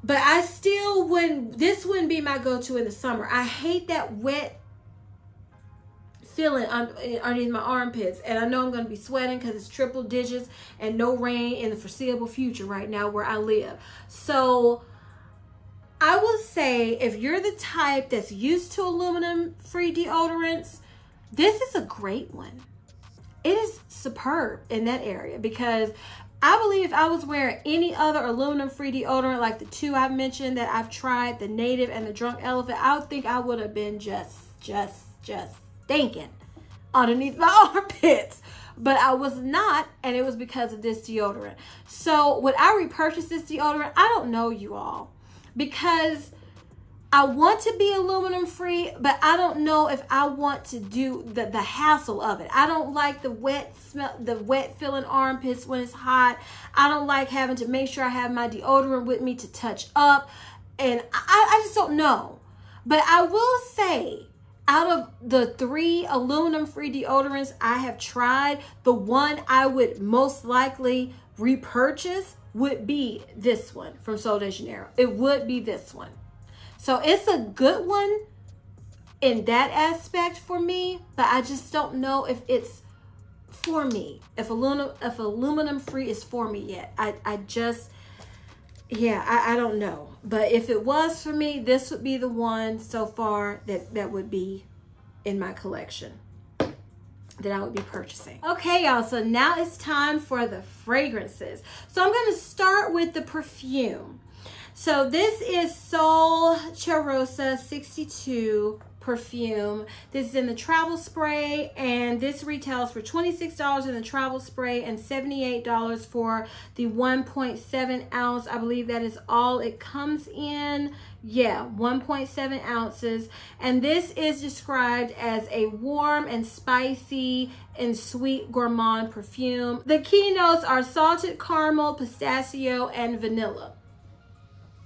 But I still wouldn't, this wouldn't be my go-to in the summer. I hate that wet feeling underneath my armpits, and I know I'm going to be sweating because it's triple digits and no rain in the foreseeable future right now where I live. So I will say, if you're the type that's used to aluminum-free deodorants, this is a great one. It is superb in that area, because I believe if I was wearing any other aluminum-free deodorant like the two I've mentioned that I've tried, the Native and the Drunk Elephant, I would think I would have been just stinking underneath my armpits. But I was not, and it was because of this deodorant. So would I repurchase this deodorant? I don't know, you all, because I want to be aluminum free, but I don't know if I want to do the hassle of it. I don't like the wet smell, the wet feeling armpits when it's hot. I don't like having to make sure I have my deodorant with me to touch up. And I just don't know. But I will say, out of the 3 aluminum-free deodorants I have tried, the one I would most likely repurchase would be this one from Sol de Janeiro. It would be this one. So it's a good one in that aspect for me, but I just don't know if it's for me. If aluminum-free is for me yet. I don't know. But if it was for me, this would be the one so far that would be in my collection that I would be purchasing. Okay, y'all, so now it's time for the fragrances. So I'm going to start with the perfume. So this is Sol Charosa 62 perfume. This is in the travel spray, and this retails for $26 in the travel spray and $78 for the 1.7 ounce. I believe that is all it comes in. Yeah, 1.7 ounces. And this is described as a warm and spicy and sweet gourmand perfume. The key notes are salted caramel, pistachio, and vanilla.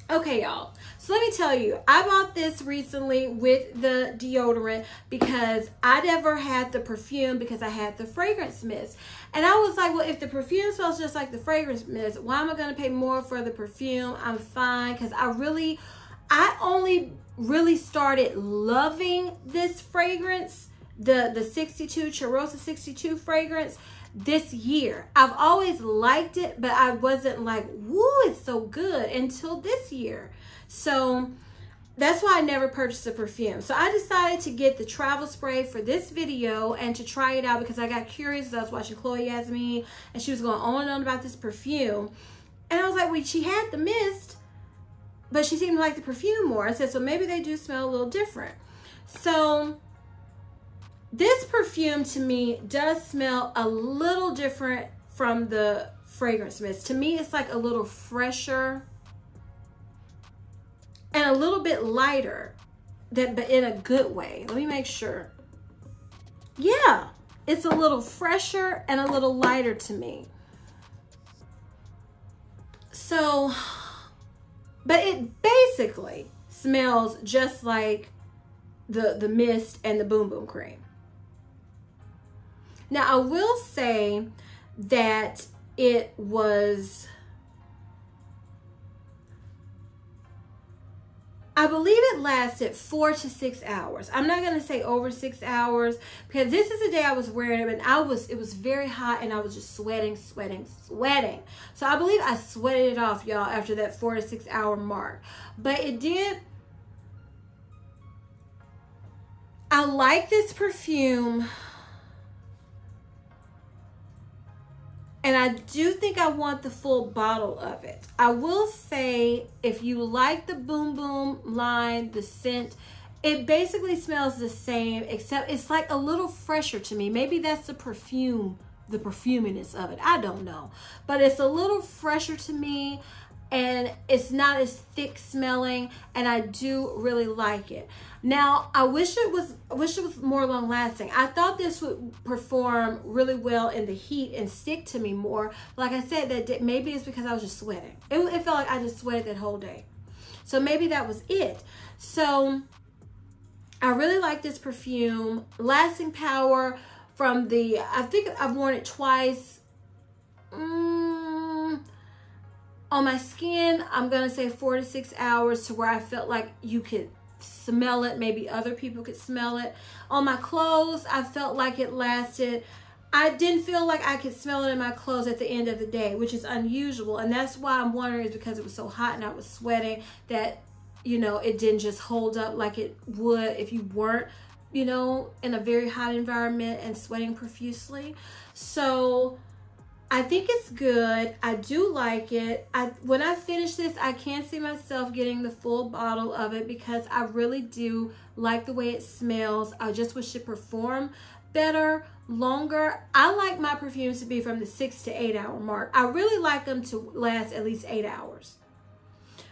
Okay, y'all. So let me tell you, I bought this recently with the deodorant because I never had the perfume because I had the fragrance mist. And I was like, well, if the perfume smells just like the fragrance mist, why am I going to pay more for the perfume? I'm fine, because I only really started loving this fragrance, the 62 Charosa 62 fragrance, this year. I've always liked it, but I wasn't like, woo, it's so good until this year. So that's why I never purchased a perfume. So I decided to get the travel spray for this video and to try it out because I got curious. I was watching Chloe Yasmin and she was going on and on about this perfume. And I was like, well, she had the mist, but she seemed to like the perfume more. I said, so maybe they do smell a little different. So this perfume to me does smell a little different from the fragrance mist. To me, it's like a little fresher and a little bit lighter, but in a good way. Let me make sure. Yeah, it's a little fresher and a little lighter to me. So, but it basically smells just like the mist and the Boom Boom cream. Now, I will say that it was, I believe it lasted 4 to 6 hours. I'm not going to say over 6 hours because this is the day I was wearing it and it was very hot and I was just sweating. So I believe I sweated it off, y'all, after that 4 to 6 hour mark. But it did. I like this perfume. And I do think I want the full bottle of it. I will say, if you like the Boom Boom line, the scent, it basically smells the same, except it's like a little fresher to me. Maybe that's the perfume, the perfuminess of it. I don't know. But it's a little fresher to me, and it's not as thick smelling, and I do really like it. Now, I wish it was more long lasting. I thought this would perform really well in the heat and stick to me more. Like I said, that maybe it's because I was just sweating. It felt like I just sweated that whole day. So maybe that was it. So I really like this perfume. Lasting power from the, I think I've worn it twice. On my skin, I'm gonna say 4 to 6 hours, to where I felt like you could smell it. Maybe other people could smell it. On my clothes, I felt like it lasted. I didn't feel like I could smell it in my clothes at the end of the day, which is unusual. And that's why I'm wondering, is because it was so hot and I was sweating, that, you know, it didn't just hold up like it would if you weren't, you know, in a very hot environment and sweating profusely. So I think it's good. I do like it. When I finish this, I can't see myself getting the full bottle of it because I really do like the way it smells. I just wish it performed better, longer. I like my perfumes to be from the 6 to 8 hour mark. I really like them to last at least 8 hours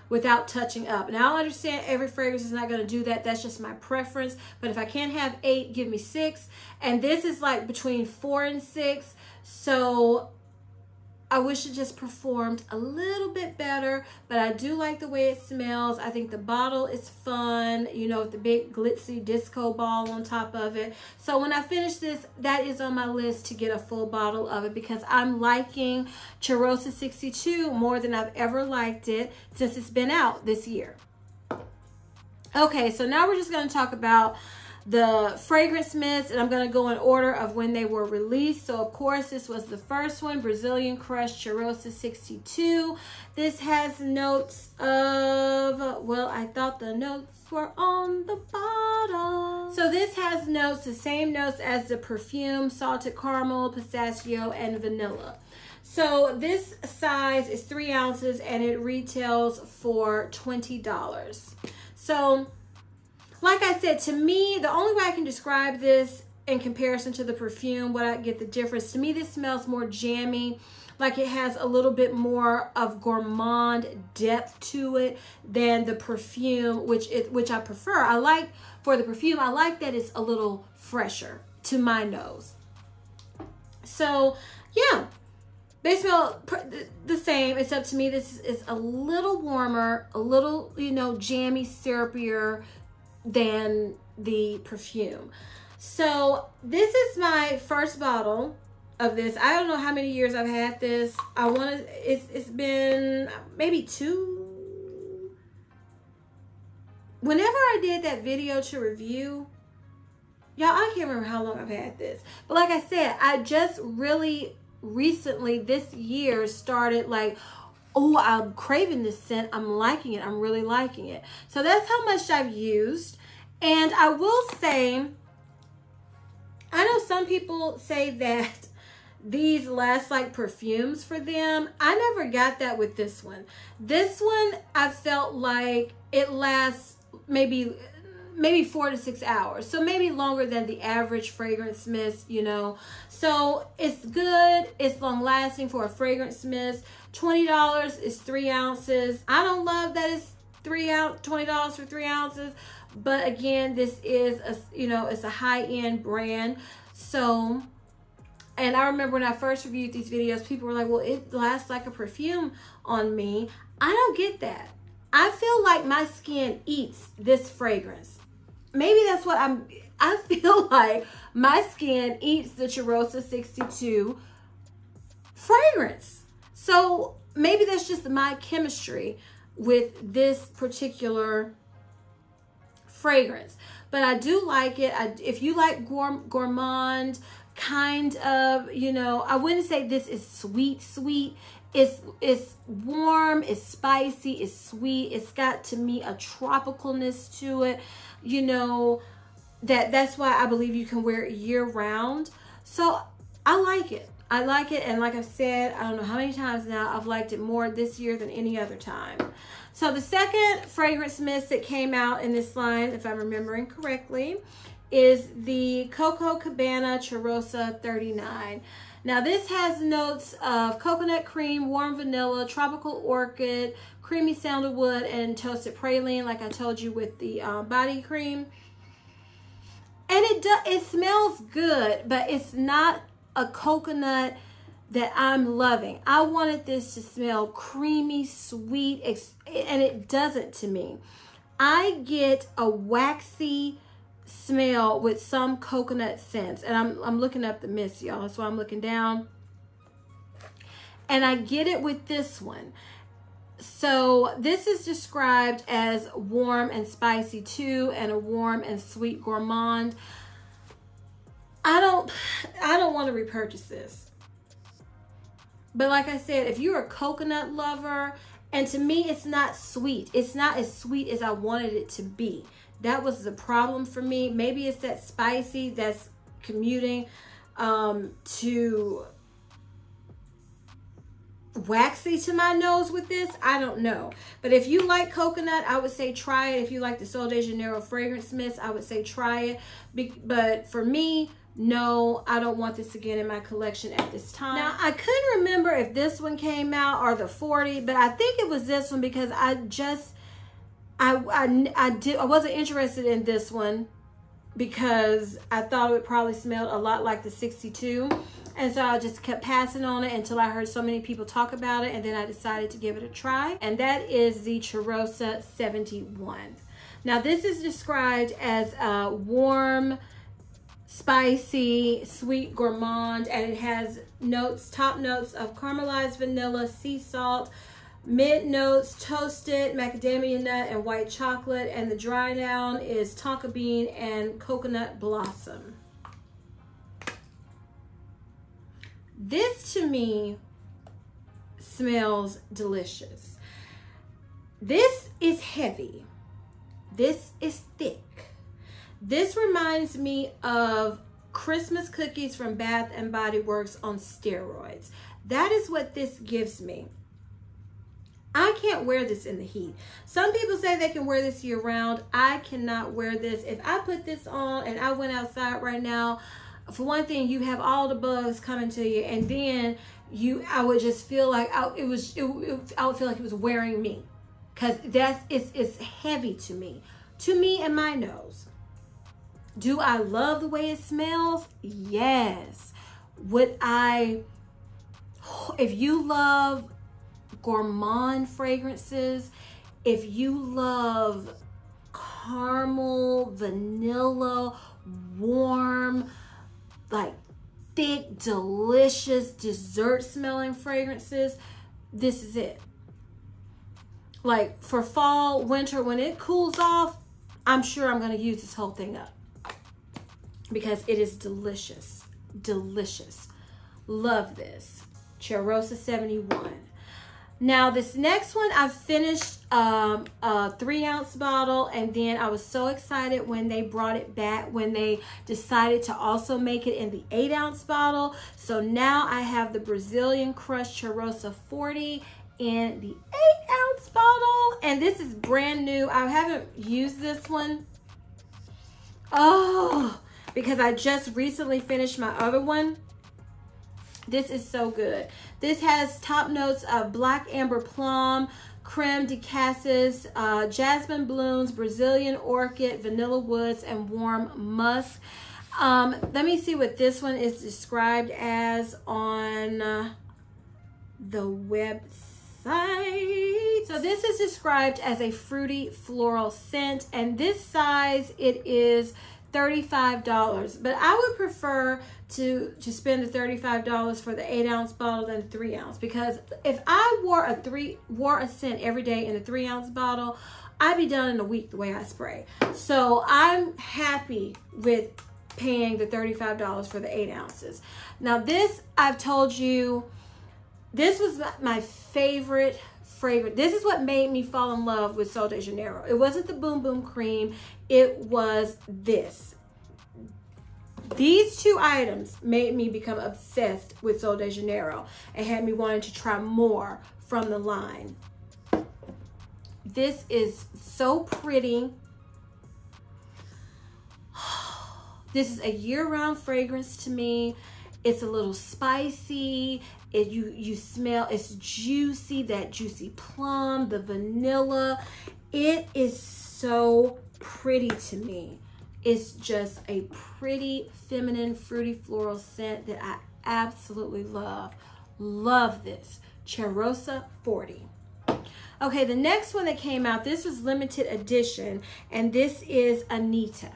without touching up. Now, I understand every fragrance is not going to do that. That's just my preference. But if I can't have 8, give me 6. And this is like between 4 and 6. So I wish it just performed a little bit better, but I do like the way it smells. I think the bottle is fun, you know, with the big glitzy disco ball on top of it. So when I finish this, that is on my list to get a full bottle of it, because I'm liking Charosa 62 more than I've ever liked it since it's been out this year. Okay, so now we're just going to talk about the fragrance mists, and I'm going to go in order of when they were released. So of course, this was the first one, Brazilian Crush Charosa 62. This has notes of, well, I thought the notes were on the bottom. So this has notes, the same notes as the perfume: salted caramel, pistachio, and vanilla. So this size is 3 ounces and it retails for $20. So like I said, to me, the only way I can describe this in comparison to the perfume, what I get the difference, to me, this smells more jammy, like it has a little bit more of gourmand depth to it than the perfume, which I prefer. I like, for the perfume, I like that it's a little fresher to my nose. So yeah, They smell the same, except to me this is a little warmer, a little, you know, jammy, syrupier than the perfume. So this is my first bottle of this. I don't know how many years I've had this. It's been maybe 2. Whenever I did that video to review, y'all, I can't remember how long I've had this. But like I said, I just really recently this year started like, oh, I'm craving this scent. I'm liking it. I'm really liking it. So that's how much I've used. And I will say, I know some people say that these last like perfumes for them. I never got that with this one. This one, I felt like it lasts maybe 4 to 6 hours. So maybe longer than the average fragrance mist, you know. So it's good. It's long lasting for a fragrance mist. $20 is 3 ounces. I don't love that it's $20 for 3 ounces. But again, this is a, you know, it's a high-end brand. So, and I remember when I first reviewed these videos, people were like, well, it lasts like a perfume on me. I don't get that. I feel like my skin eats this fragrance. Maybe that's what I feel like my skin eats the Charosa 62 fragrance. So maybe that's just my chemistry with this particular fragrance. But I do like it. If you like gourmand kind of, you know, I wouldn't say this is sweet. It's warm, it's spicy, it's sweet. It's got, to me, a tropicalness to it. You know, that's why I believe you can wear it year round. So I like it. I like it. And like I've said, I don't know how many times now, I've liked it more this year than any other time. So the second fragrance mist that came out in this line, if I'm remembering correctly, is the Coco Cabana Churrosa 39. Now this has notes of coconut cream, warm vanilla, tropical orchid, creamy sandalwood, and toasted praline, like I told you with the body cream. And it smells good, but it's not a coconut that I'm loving. I wanted this to smell creamy, sweet, and it doesn't to me. I get a waxy smell with some coconut scents, and I'm looking up the mist, y'all, so I'm looking down, and I get it with this one. So this is described as warm and spicy too, and a warm and sweet gourmand. I don't want to repurchase this, but like I said, if you're a coconut lover, and to me it's not sweet, it's not as sweet as I wanted it to be. That was the problem for me. Maybe it's that spicy that's commuting to waxy to my nose with this. I don't know. But if you like coconut, I would say try it. If you like the Sol de Janeiro fragrance mist, I would say try it. But for me, no, I don't want this again in my collection at this time. Now, I couldn't remember if this one came out or the 40, but I think it was this one because I wasn't interested in this one because I thought it probably smelled a lot like the 62. And so I just kept passing on it until I heard so many people talk about it, and then I decided to give it a try. And that is the Charosa 71. Now this is described as a warm, spicy, sweet gourmand, and it has notes, top notes of caramelized vanilla, sea salt, mid notes, toasted macadamia nut, and white chocolate, and the dry down is tonka bean and coconut blossom. This to me smells delicious. This is heavy. This is thick. This reminds me of Christmas cookies from Bath and Body Works on steroids. That is what this gives me. I can't wear this in the heat. Some people say they can wear this year round. I cannot wear this. If I put this on and I went outside right now, for one thing, you have all the bugs coming to you, and then I would just feel like I would feel like it was wearing me, because it's heavy to me and my nose. Do I love the way it smells? Yes. Would I If you love gourmand fragrances, if you love caramel, vanilla, warm, like thick, delicious, dessert smelling fragrances, this is it. Like for fall, winter, when it cools off, I'm sure I'm gonna use this whole thing up because it is delicious, delicious. Love this. Charosa 71. Now this next one, I finished a 3-ounce bottle, and then I was so excited when they brought it back, when they decided to also make it in the 8-ounce bottle. So now I have the Brazilian Crush Charosa 40 in the 8-ounce bottle, and this is brand new. I haven't used this one. Oh, because I just recently finished my other one. This is so good. This has top notes of black amber plum, creme de cassis, jasmine blooms, Brazilian orchid, vanilla woods, and warm musk. Let me see what this one is described as on the website. So this is described as a fruity floral scent, and this size, it is $35, but I would prefer to spend the $35 for the 8-ounce bottle than the 3-ounce, because if I wore a scent every day in the 3-ounce bottle, I'd be done in a week the way I spray. So I'm happy with paying the $35 for the 8 ounces. Now this, I've told you, this was my favorite fragrance. This is what made me fall in love with Sol de Janeiro. It wasn't the Boom Boom Cream. It was this. These two items made me become obsessed with Sol de Janeiro and had me wanting to try more from the line. This is so pretty. This is a year-round fragrance to me. It's a little spicy. You smell, it's juicy, that juicy plum, the vanilla. It is so pretty to me. It's just a pretty, feminine, fruity, floral scent that I absolutely love. Love this. Charosa 40. Okay, the next one that came out, this was limited edition, and this is Anita.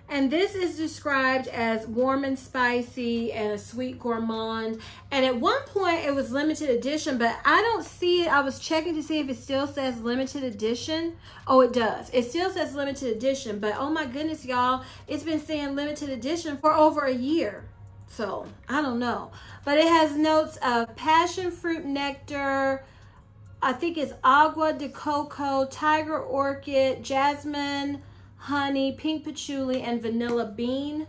And this is described as warm and spicy and a sweet gourmand. And at one point it was limited edition, but I don't see it. I was checking to see if it still says limited edition. Oh, it does. It still says limited edition, but oh my goodness, y'all, it's been saying limited edition for over a year. So I don't know, but it has notes of passion fruit nectar. I think it's agua de coco, tiger orchid, jasmine, honey, pink patchouli, and vanilla bean.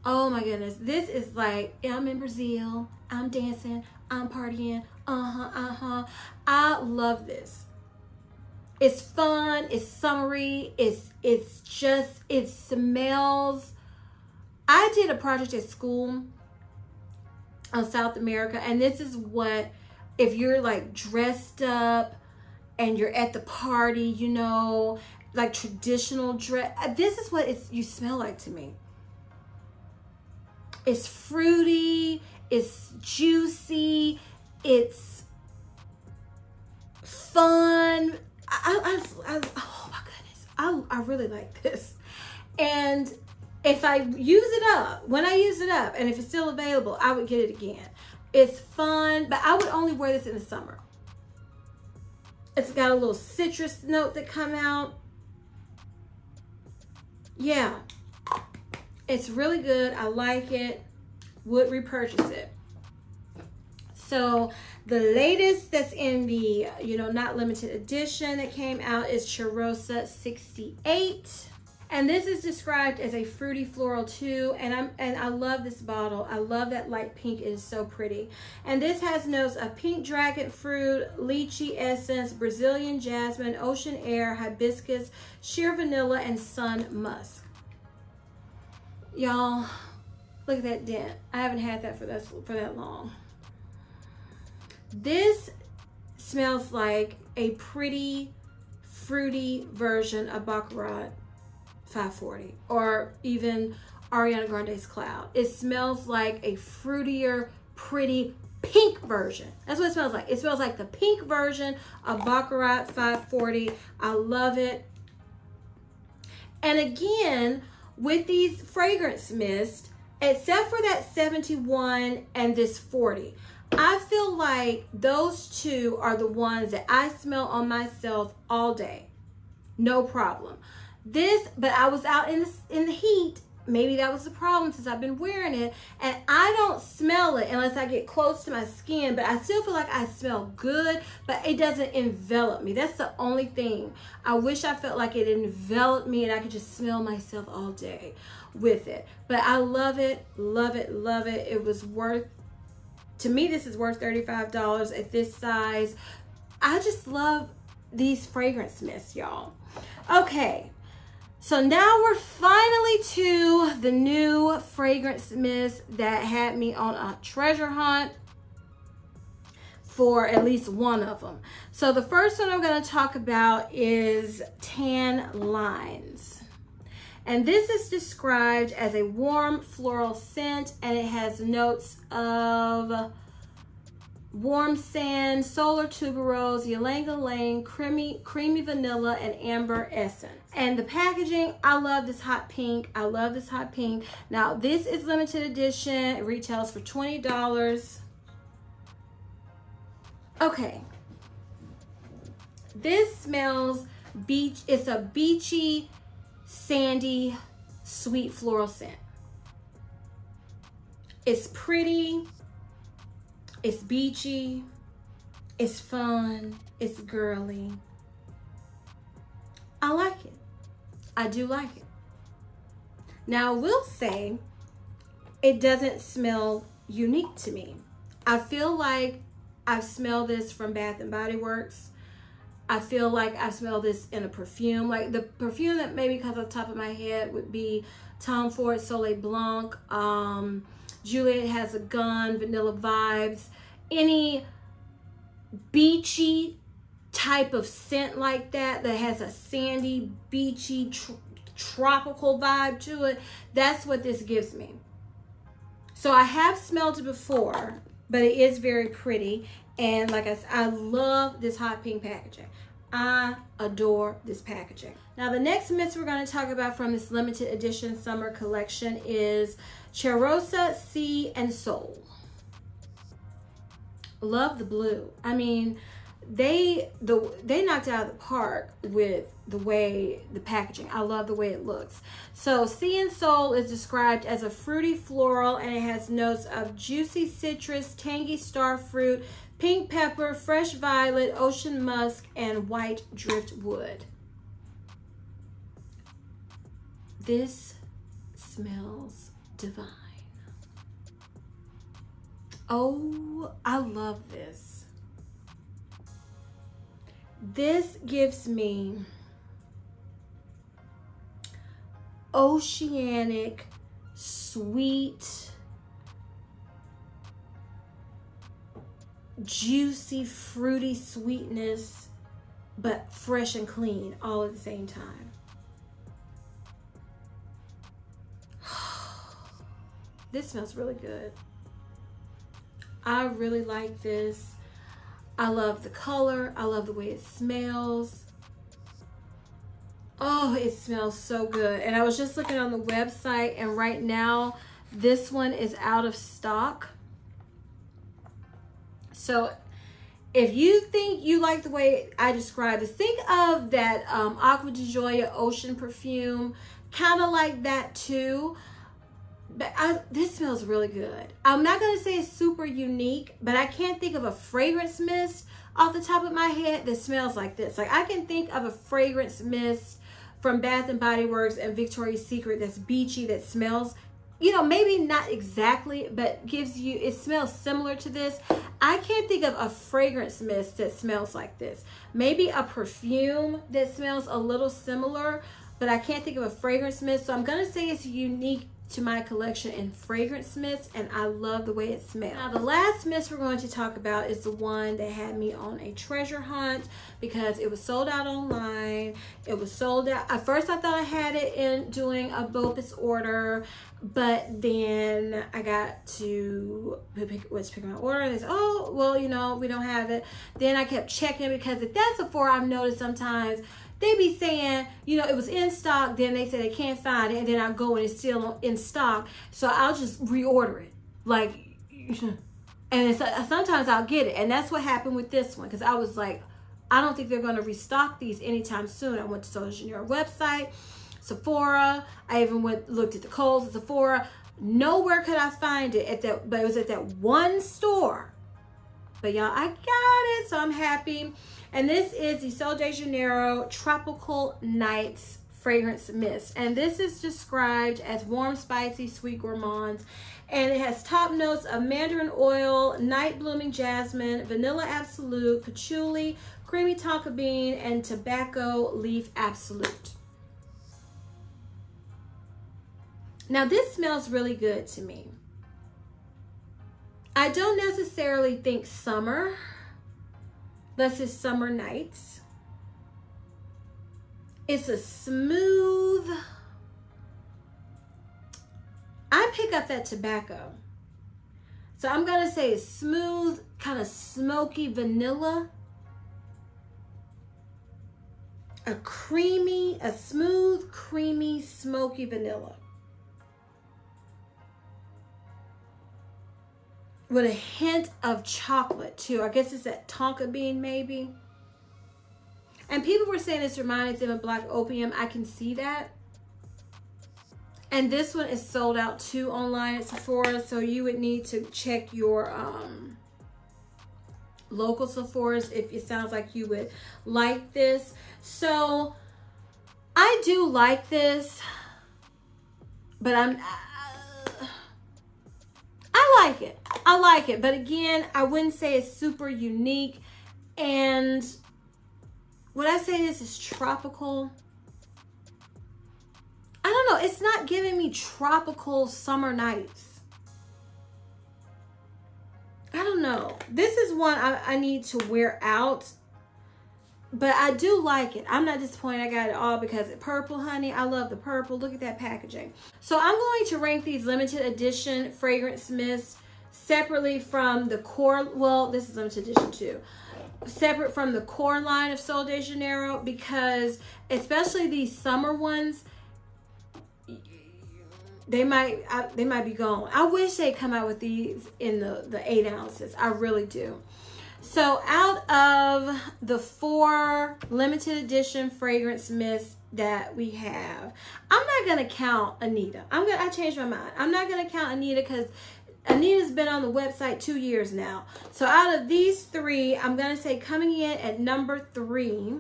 Oh my goodness. This is like, I'm in Brazil, I'm dancing, I'm partying. I love this. It's fun, it's summery, it's just, it smells. I did a project at school on South America, and this is what, if you're like dressed up and you're at the party, you know, like traditional dress, this is what you smell like to me. It's fruity, it's juicy, it's fun. Oh my goodness, I really like this. And if I use it up, when I use it up, and if it's still available, I would get it again. It's fun, but I would only wear this in the summer. It's got a little citrus note that come out. Yeah, it's really good. I like it. Would repurchase it. So the latest that's in the, you know, not limited edition that came out is Charosa 68. And this is described as a fruity floral too, and I love this bottle. I love that light pink. It is so pretty. And this has notes of pink dragon fruit, lychee essence, Brazilian jasmine, ocean air, hibiscus, sheer vanilla, and sun musk. Y'all, look at that dent. I haven't had that for that long. This smells like a pretty fruity version of Baccarat 540, or even Ariana Grande's Cloud. It smells like a fruitier, pretty pink version. That's what it smells like. It smells like the pink version of Baccarat 540. I love it. And again, with these fragrance mists, except for that 71 and this 40, I feel like those two are the ones that I smell on myself all day. No problem. This, but I was out in the heat. Maybe that was the problem since I've been wearing it. And I don't smell it unless I get close to my skin. But I still feel like I smell good, but it doesn't envelop me. That's the only thing. I wish I felt like it enveloped me and I could just smell myself all day with it. But I love it, love it, love it. It was worth, to me, this is worth $35 at this size. I just love these fragrance mists, y'all. Okay. So now we're finally to the new fragrance mist that had me on a treasure hunt for at least one of them. So the first one I'm going to talk about is Tan Lines. And this is described as a warm floral scent, and it has notes of warm sand, solar tuberose, ylang-ylang, creamy vanilla, and amber essence. And the packaging, I love this hot pink. I love this hot pink. Now, this is limited edition. It retails for $20. Okay. This smells beach. It's a beachy, sandy, sweet floral scent. It's pretty. It's beachy, it's fun, it's girly. I like it. I do like it. Now, I will say it doesn't smell unique to me. I feel like I've smelled this from Bath and Body Works. I feel like I smell this in a perfume. Like the perfume that maybe comes off the top of my head would be Tom Ford Soleil Blanc, Juliet Has a Gun, Vanilla Vibes. Any beachy type of scent like that has a sandy, beachy, tropical vibe to it, that's what this gives me. So I have smelled it before, but it is very pretty. And like I said, I love this hot pink packaging. I adore this packaging. Now, the next mist we're going to talk about from this limited edition summer collection is Charosa Sea and Soul. Love the blue. I mean, they knocked it out of the park with the packaging. I love the way it looks. So Sea and Soul is described as a fruity floral, and it has notes of juicy citrus, tangy starfruit, pink pepper, fresh violet, ocean musk, and white driftwood. This smells divine. Oh, I love this. This gives me oceanic, sweet, juicy, fruity sweetness, but fresh and clean all at the same time. This smells really good. I really like this. I love the color. I love the way it smells. Oh, it smells so good. And I was just looking on the website, and right now this one is out of stock. So if you think you like the way I describe this, think of that Aqua di Gioia ocean perfume, kind of like that too. But this smells really good. I'm not going to say it's super unique, but I can't think of a fragrance mist off the top of my head that smells like this. Like, I can think of a fragrance mist from Bath and Body Works and Victoria's Secret that's beachy, that smells, you know, maybe not exactly, but gives you, it smells similar to this. I can't think of a fragrance mist that smells like this. Maybe a perfume that smells a little similar, but I can't think of a fragrance mist. So I'm going to say it's unique to my collection in fragrance mist, and I love the way it smells. Now, the last mist we're going to talk about is the one that had me on a treasure hunt because it was sold out online. It was sold out. At first, I thought I had it in doing a BOPUS order, but then I got to pick my order, and they said, oh, well, you know, we don't have it. Then I kept checking because at that Sephora, I've noticed sometimes they be saying, you know, it was in stock, then they say they can't find it, and then I go and it's still in stock, so I'll just reorder it. Like, and it's, sometimes I'll get it, and that's what happened with this one, because I was like, I don't think they're going to restock these anytime soon. I went to Sol de Janeiro website, Sephora, I even looked at the Kohl's at Sephora. Nowhere could I find it at that, but it was at that one store. But y'all, I got it, so I'm happy. And this is the Sol de Janeiro Tropical Nights Fragrance Mist. And this is described as warm, spicy, sweet gourmands. And it has top notes of mandarin oil, night blooming jasmine, vanilla absolute, patchouli, creamy tonka bean, and tobacco leaf absolute. Now, this smells really good to me. I don't necessarily think summer. This is summer nights. It's a smooth, I pick up that tobacco. So I'm gonna say it's smooth, kind of smoky vanilla. A smooth, creamy, smoky vanilla. With a hint of chocolate too. I guess it's that tonka bean maybe. And people were saying this reminded them of black opium. I can see that. And this one is sold out too online at Sephora, so you would need to check your local Sephora's if it sounds like you would like this. So I do like this, but I like it. I like it, but again, I wouldn't say it's super unique. And would I say this is tropical? I don't know. It's not giving me tropical summer nights. I don't know. This is one I need to wear out, but I do like it. I'm not disappointed I got it all because it's purple, honey. I love the purple. Look at that packaging. So I'm going to rank these limited edition fragrance mists separately from the core. Well, this is limited edition too. Separate from the core line of Sol de Janeiro, because especially these summer ones, they might be gone. I wish they'd come out with these in the 8 ounces. I really do. So out of the 4 limited edition fragrance mists that we have, I'm not gonna count Anita. I changed my mind. I'm not gonna count Anita because Anita's been on the website 2 years now. So out of these 3, I'm gonna say coming in at number 3,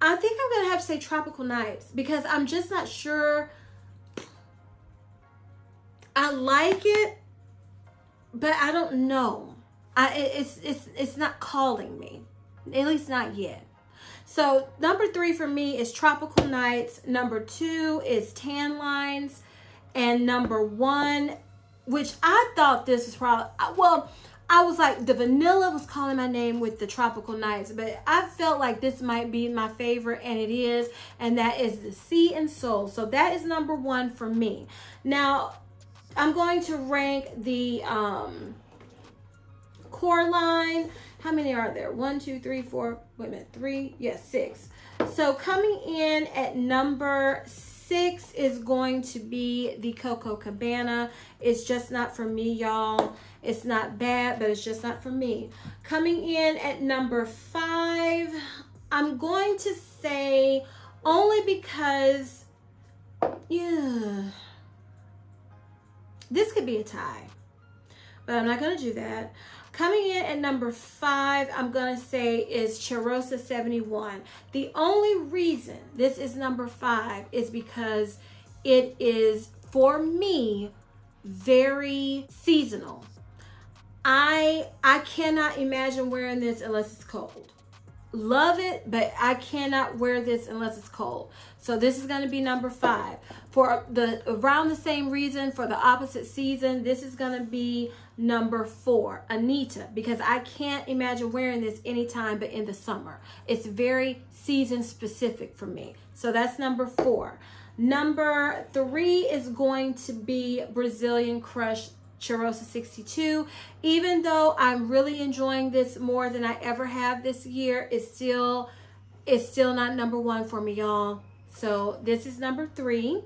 I think I'm gonna have to say Tropical Nights, because I'm just not sure. I like it, but I don't know. It's not calling me, at least not yet. So number 3 for me is Tropical Nights. Number 2 is Tan Lines, and number 1, which I thought this was probably, well, I was like, the vanilla was calling my name with the Tropical Nights, but I felt like this might be my favorite, and it is, and that is the Sea and Soul. So that is number 1 for me. Now, I'm going to rank the core line. How many are there? 1, 2, 3, 4, wait a minute, 3, yes, 6. So coming in at number 6 is going to be the Coco Cabana. It's just not for me, y'all. It's not bad, but it's just not for me. Coming in at number 5, I'm going to say, only because, yeah, this could be a tie, but I'm not gonna do that. Coming in at number 5, I'm gonna say is Charosa 71. The only reason this is number 5 is because it is, for me, very seasonal. I cannot imagine wearing this unless it's cold. love it, but I cannot wear this unless it's cold. So this is going to be number 5. For the around the same reason, for the opposite season, this is going to be number 4, Anita, because I can't imagine wearing this anytime but in the summer. It's very season specific for me. So that's number 4. Number 3 is going to be Brazilian Crush Charosa 62. Even though I'm really enjoying this more than I ever have this year, it's still not number 1 for me, y'all. So this is number 3.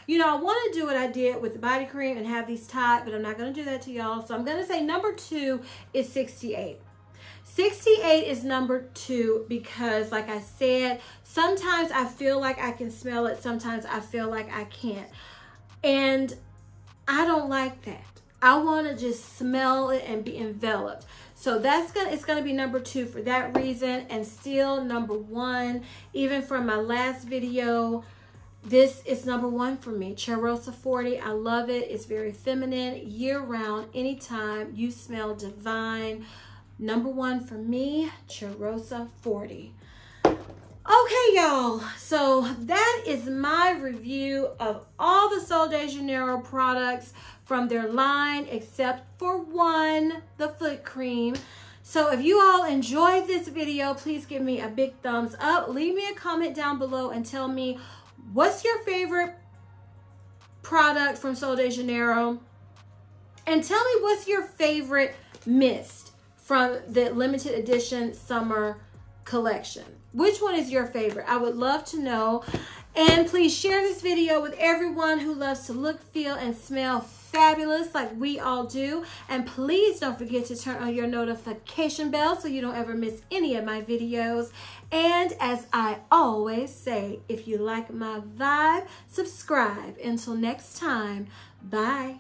You know, I want to do what I did with the body cream and have these tied, but I'm not going to do that to y'all. So I'm going to say number 2 is 68. 68 is number 2 because, like I said, sometimes I feel like I can smell it. Sometimes I feel like I can't. And I don't like that. I want to just smell it and be enveloped. So it's gonna be number 2 for that reason, and still number 1. Even from my last video, this is number 1 for me. Charosa 40. I love it. It's very feminine, year round, anytime. You smell divine. Number 1 for me, Charosa 40. Okay, y'all, so that is my review of all the Sol de Janeiro products from their line, except for one, the foot cream. So if you all enjoyed this video, please give me a big thumbs up. Leave me a comment down below and tell me what's your favorite product from Sol de Janeiro. And tell me what's your favorite mist from the limited edition summer collection. Which one is your favorite? I would love to know. And please share this video with everyone who loves to look, feel, and smell fabulous like we all do. And please don't forget to turn on your notification bell so you don't ever miss any of my videos. And as I always say, if you like my vibe, subscribe. Until next time, bye.